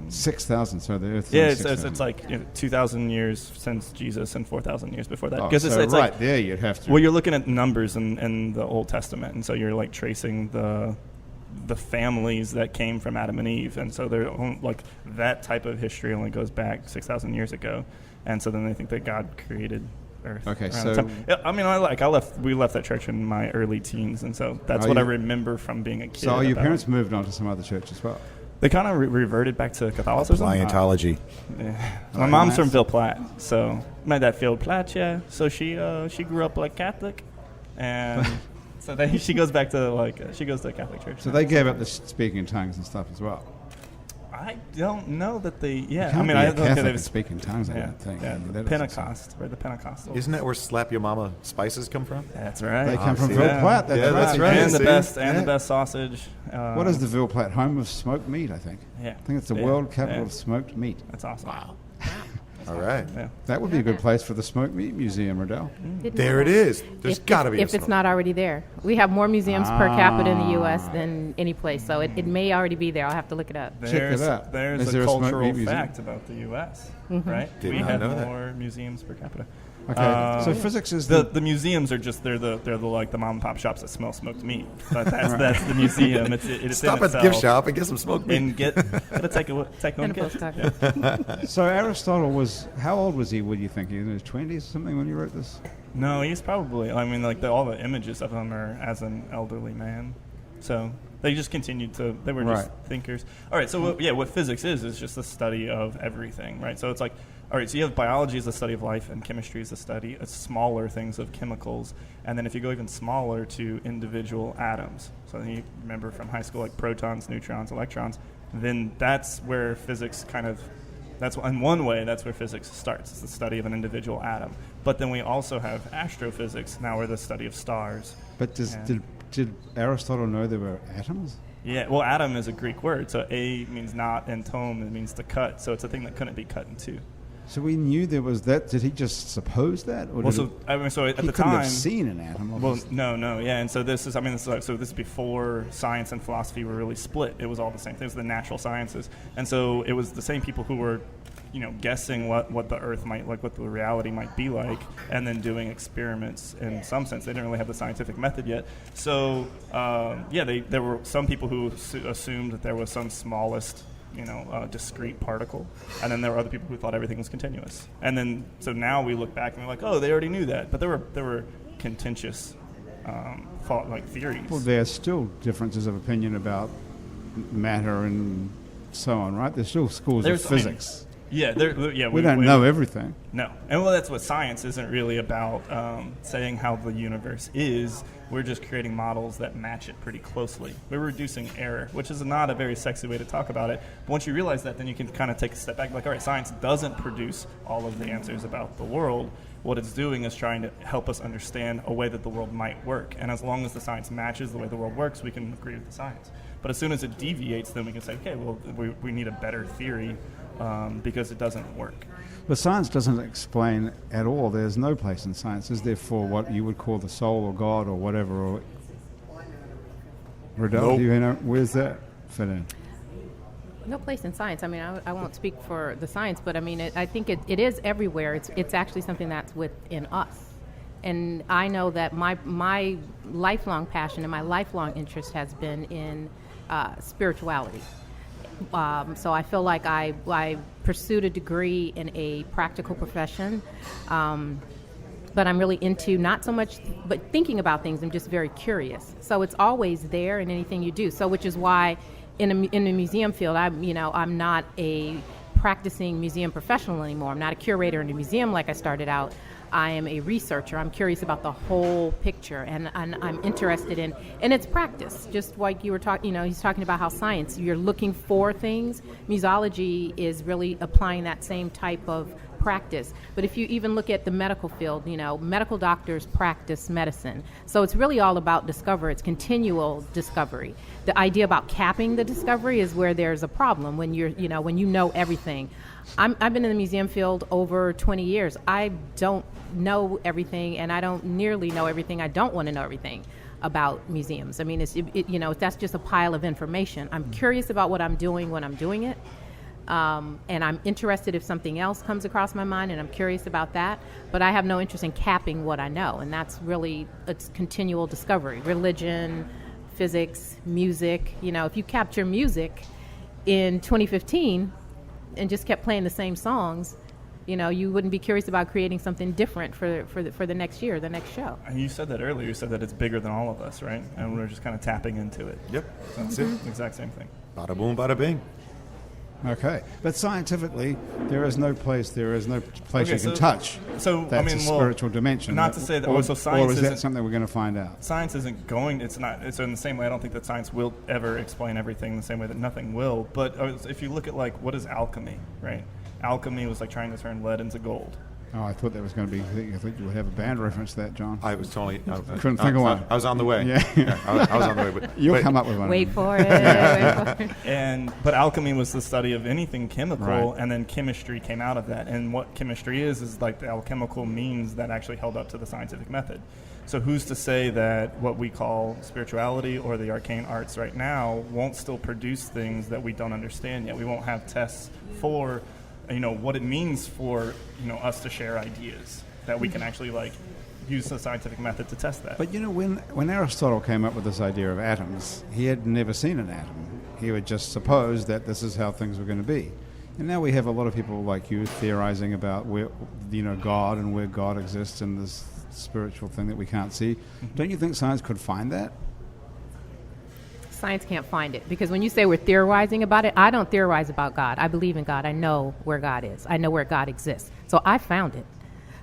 6,000. So the Earth. Yeah, is it's 6,000. like 2,000 years since Jesus and 4,000 years before that. Oh, Because so it's right like, there, you'd have to. well, you're looking at numbers in the Old Testament, and so you're like tracing the families that came from Adam and Eve, and so they're like that type of history only goes back 6,000 years ago, and so then they think that God created Earth. Okay, around so- the time. Yeah, I mean, we left that church in my early teens, and so that's Are what I you- remember from being a kid. So your about parents it. moved on to some other church as well. They kind of reverted back to Catholicism. Scientology. Yeah. Oh, My mom's nice. from Ville Platte, so my dad Ville Platte, yeah. So she grew up like Catholic, and so she goes back to she goes to a Catholic church. So now. they gave up the speaking in tongues and stuff as well. I don't know that they. Yeah, Can't I mean, be I a don't think Catholic they and speak in tongues. I Yeah, don't think. yeah. I mean, that doesn't Pentecost, where the Pentecostals. Isn't that where Slap Your Mama spices come from? That's right. They come from see Ville that. Platte. Yeah, that's right. And the See? best Yeah. the best sausage. What is the Ville Platte? Home of smoked meat, I think. Yeah. I think it's the Yeah. world capital Yeah. of smoked meat. That's awesome. Wow. All right. Yeah. That would be a good place for the smoked meat museum, Riddell. There it is. There's got to be if it's not already there. We have more museums per capita in the U.S. than any place, so it may already be there. I'll have to look it up. Check it There's, out. there's Is a there a smoked cultural meat museum? fact about the U.S., Mm-hmm. right? Did we not have know that. more museums per capita. Okay, so physics is the museums are just they're the like the mom and pop shops that smell smoked meat. But that's the museum. It's Stop in at the itself. gift shop and get some smoked meat. And gotta take home And a gift. postcard. Yeah. So Aristotle was, how old was he, would you think? He was in his 20s or something when you wrote this? No, he's probably. I mean, like all the images of him are as an elderly man. So they just continued to. They were just Right. thinkers. All right. So what physics is just the study of everything, right? So it's like, all right. So you have biology is the study of life, and chemistry is the study of smaller things of chemicals. And then if you go even smaller to individual atoms, so you remember from high school like protons, neutrons, electrons, then that's where physics kind of. That's in one way. That's where physics starts. It's the study of an individual atom. But then we also have astrophysics. Now we're the study of stars. But Yeah. did Aristotle know there were atoms? Yeah, well, atom is a Greek word, so a means not, and tome it means to cut. So it's a thing that couldn't be cut in two. So we knew there was that. Did he just suppose that? Or Well, did so at he the couldn't time, have seen an atom. well, obviously. no, yeah, and so this is before science and philosophy were really split. It was all the same thing. It was the natural sciences, and so it was the same people who were, guessing what the Earth might like, what the reality might be like, and then doing experiments. In some sense, they didn't really have the scientific method yet. So there were some people who assumed that there was some smallest discrete particle, and then there were other people who thought everything was continuous. And then so now we look back and we're like, oh, they already knew that, but there were contentious theories. Well, there's still differences of opinion about matter and so on, right? There's still schools of physics. We we don't know everything. No, and well, that's what science isn't really about. Saying how the universe is. We're just creating models that match it pretty closely. We're reducing error, which is not a very sexy way to talk about it. But once you realize that, then you can kind of take a step back. Like, all right, science doesn't produce all of the answers about the world. What it's doing is trying to help us understand a way that the world might work. And as long as the science matches the way the world works, we can agree with the science. But as soon as it deviates, then we can say, okay, well, we need a better theory because it doesn't work. But science doesn't explain at all. There's no place in science, is there, for what you would call the soul or God or whatever? Or Riddell, Nope. do you know where's that fit in? No place in science. I mean, I won't speak for the science, but I mean, I think it is everywhere. It's actually something that's within us. And I know that my lifelong passion and my lifelong interest has been in spirituality. So I feel like I pursued a degree in a practical profession, but I'm really into not so much, but thinking about things. I'm just very curious. So it's always there in anything you do. So which is why in the museum field, I'm not a practicing museum professional anymore. I'm not a curator in a museum like I started out. I am a researcher. I'm curious about the whole picture, and I'm interested in, and it's practice. Just like you were talking, he's talking about how science, you're looking for things. Museology is really applying that same type of practice. But if you even look at the medical field, medical doctors practice medicine. So it's really all about discovery. It's continual discovery. The idea about capping the discovery is where there's a problem when when you know everything. I've been in the museum field over 20 years. I don't know everything, and I don't nearly know everything. I don't want to know everything about museums. I mean, that's just a pile of information. I'm curious about what I'm doing when I'm doing it, and I'm interested if something else comes across my mind, and I'm curious about that. But I have no interest in capping what I know, and that's really it's continual discovery. Religion, physics, music. If you capture music in 2015 and just kept playing the same songs, you wouldn't be curious about creating something different for the next year, the next show. And you said that earlier. You said that it's bigger than all of us, right? And we're just kind of tapping into it. Yep, that's it. Exact same thing. Bada boom, bada bing. Okay, but scientifically, there is no place you can touch. So that's a spiritual dimension. Not to say that. Science or is that something we're going to find out? Science isn't going. It's not. It's in the same way. I don't think that science will ever explain everything the same way that nothing will. But if you look at what is alchemy, right? Alchemy was like trying to turn lead into gold. Oh, I thought that was going to be. I think you would have a band reference to that, John. I was totally. Couldn't think of one. I was on the way. Yeah, I was on the way. But you'll come up with one. Wait for it. But alchemy was the study of anything chemical, right. And then chemistry came out of that. And what chemistry is like the alchemical means that actually held up to the scientific method. So who's to say that what we call spirituality or the arcane arts right now won't still produce things that we don't understand yet? We won't have tests for what it means for us to share ideas that we can actually use the scientific method to test that. But when Aristotle came up with this idea of atoms, he had never seen an atom. He would just suppose that this is how things were going to be. And now we have a lot of people like you theorizing about where God and where God exists in this spiritual thing that we can't see. Mm-hmm. Don't you think science could find that? Science can't find it, because when you say we're theorizing about it, I don't theorize about God. I believe in God. I know where God is. I know where God exists. So I found it.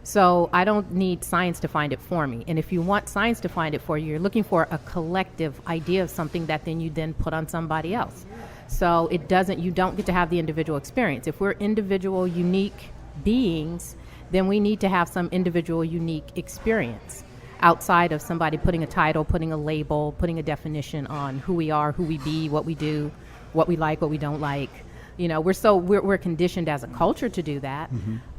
So I don't need science to find it for me. And if you want science to find it for you, you're looking for a collective idea of something that then you put on somebody else. So you don't get to have the individual experience. If we're individual, unique beings, then we need to have some individual, unique experience outside of somebody putting a title, putting a label, putting a definition on who we are, who we be, what we do, what we like, what we don't like. We're conditioned as a culture to do that,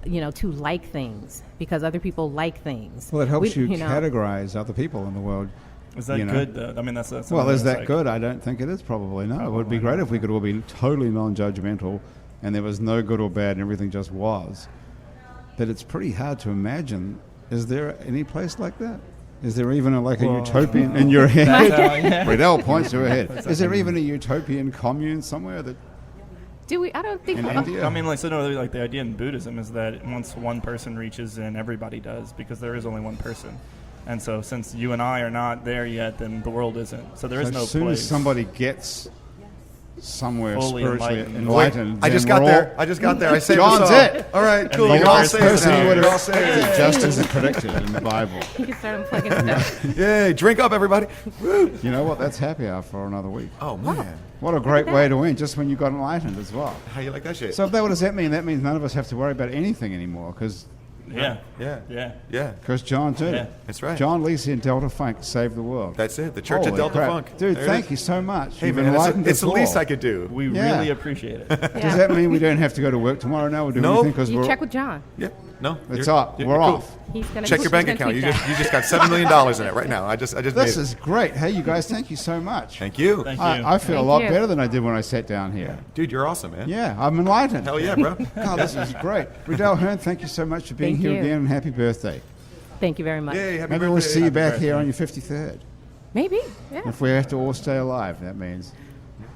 to like things because other people like things. Well, it helps you categorize other people in the world. Is that good, though? I mean, that's well, is that good? I don't think it is, probably. No, it would be great if we could all be totally non-judgmental and there was no good or bad and everything just was. But it's pretty hard to imagine. Is there any place like that? Is there even a utopian in your head? Riddell points to her head. Is there even a utopian commune somewhere that? Do we? I don't think. In India? I mean, the idea in Buddhism is that once one person reaches in, everybody does, because there is only one person. And so, since you and I are not there yet, then the world isn't. So there is no place. As soon as somebody gets somewhere fully spiritually enlightened. I just got there. I saved John's it. All right, cool. The You're all last saved person now. you would You're all have saved. just as predicted in the Bible. You can start unplugging stuff. Yay! Drink up, everybody. Woo. You know what? That's happy hour for another week. Oh man, what a great way to end! Just when you got enlightened as well. how you like that shit? So what does that mean? That means none of us have to worry about anything anymore because Yeah. Yeah. John did Yeah. it. That's right. John Lacey and Delta Funk saved the world. That's it. The Church Holy of Delta crap. Funk. Dude, There it thank is. you so much. Hey You've man, enlightened it's us the least all. I could do. We Yeah. really appreciate it. Does that mean we don't have to go to work tomorrow now? We'll do Nope. anything because You we're check with John. Yeah. No. It's you're- up. you're We're cool. off. He's gonna Check your bank he's gonna account. tweet You that. just got $7 million in it right now. I just made This it. is great. Hey, you guys, thank you so much. Thank you. Thank you. I feel a Thank lot you. better than I did when I sat down here. Dude, you're awesome, man. Yeah, I'm enlightened. Hell yeah, bro. God, this is great. Riddell Hearn, thank you so much for being Thank here you. again, and happy birthday. Thank you very much. Yay, happy Maybe birthday. we'll see you Happy back birthday. here on your 53rd. Maybe. Yeah. If we have to all stay alive, that means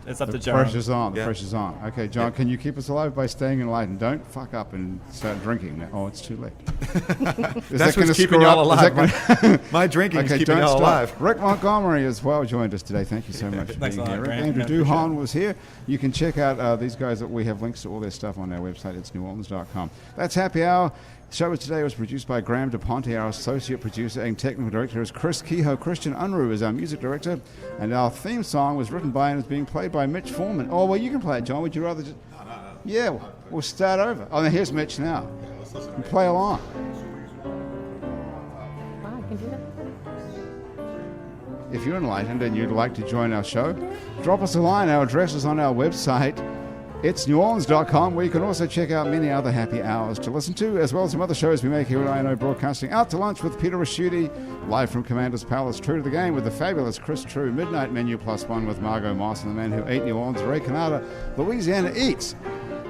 It's up the to John. pressure's on. The Yeah. pressure's on. Okay, John, can you keep us alive by staying enlightened? Don't fuck up and start drinking. Oh, it's too late. That's what's keeping y'all alive. My drinking is keeping don't y'all stop. alive. Rick Montgomery as well joined us today. Thank you so much for Thanks being a lot, here. Grant. Andrew Yeah, appreciate Duhon was here. You can check out these guys. That we have links to all their stuff on our website. It's neworleans.com. That's Happy Hour. The show today was produced by Graham DePonte. Our associate producer and technical director is Chris Kehoe. Christian Unruh is our music director. And our theme song was written by and is being played by Mitch Foreman. Oh, well, you can play it, John. Would you rather just... No. Yeah, we'll start over. Oh, now here's Mitch now. and play along. Wow, I can do that. If you're enlightened and you'd like to join our show, drop us a line. Our address is on our website, itsneworleans.com, where you can also check out many other happy hours to listen to, as well as some other shows we make here at INO Broadcasting. Out to Lunch with Peter Raschuti, live from Commander's Palace, True to the Game with the fabulous Chris True, Midnight Menu +1 with Margot Moss and the Man Who Ate New Orleans, Ray Canada, Louisiana Eats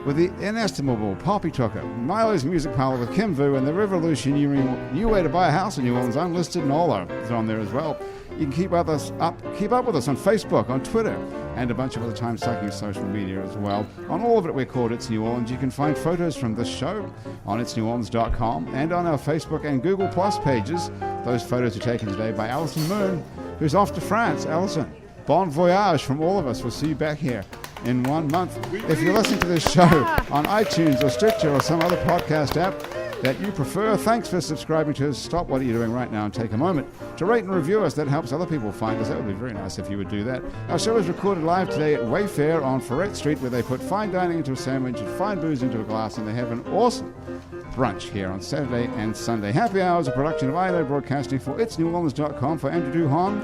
with the inestimable Poppy Tucker, Milo's Music Parlor with Kim Vu, and the revolutionary new way to buy a house in New Orleans, Unlisted Nolo is on there as well. You can keep up with us on Facebook, on Twitter, and a bunch of other time-sucking social media as well. On all of it, we're called It's New Orleans. You can find photos from this show on itsneworleans.com and on our Facebook and Google Plus pages. Those photos are taken today by Alison Moon, who's off to France. Alison, bon voyage from all of us. We'll see you back here in 1 month. If you're listening to this show on iTunes or Stitcher or some other podcast app that you prefer, thanks for subscribing to us. Stop what you're doing right now and take a moment to rate and review us. That helps other people find us. That would be very nice if you would do that. Our show is recorded live today at Wayfair on Ferret Street, where they put fine dining into a sandwich and fine booze into a glass, and they have an awesome brunch here on Saturday and Sunday. Happy Hours, a production of INO Broadcasting for itsneworleans.com. For Andrew Duhon,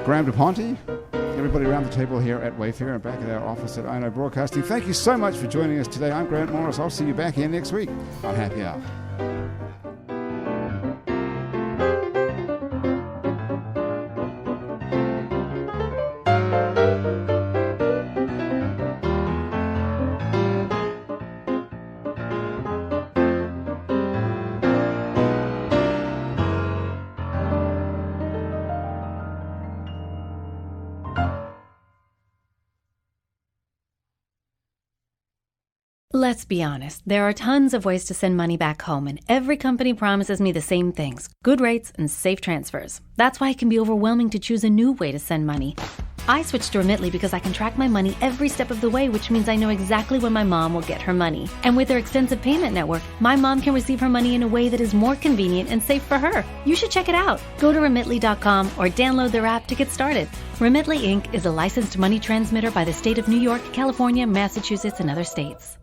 Graham DePonte, everybody around the table here at Wayfair and back at our office at INO Broadcasting, thank you so much for joining us today. I'm Grant Morris. I'll see you back here next week on Happy Hour. Let's be honest, there are tons of ways to send money back home, and every company promises me the same things: good rates and safe transfers. That's why it can be overwhelming to choose a new way to send money. I switched to Remitly because I can track my money every step of the way, which means I know exactly when my mom will get her money. And with their extensive payment network, my mom can receive her money in a way that is more convenient and safe for her. You should check it out. Go to Remitly.com or download their app to get started. Remitly Inc. is a licensed money transmitter by the state of New York, California, Massachusetts, and other states.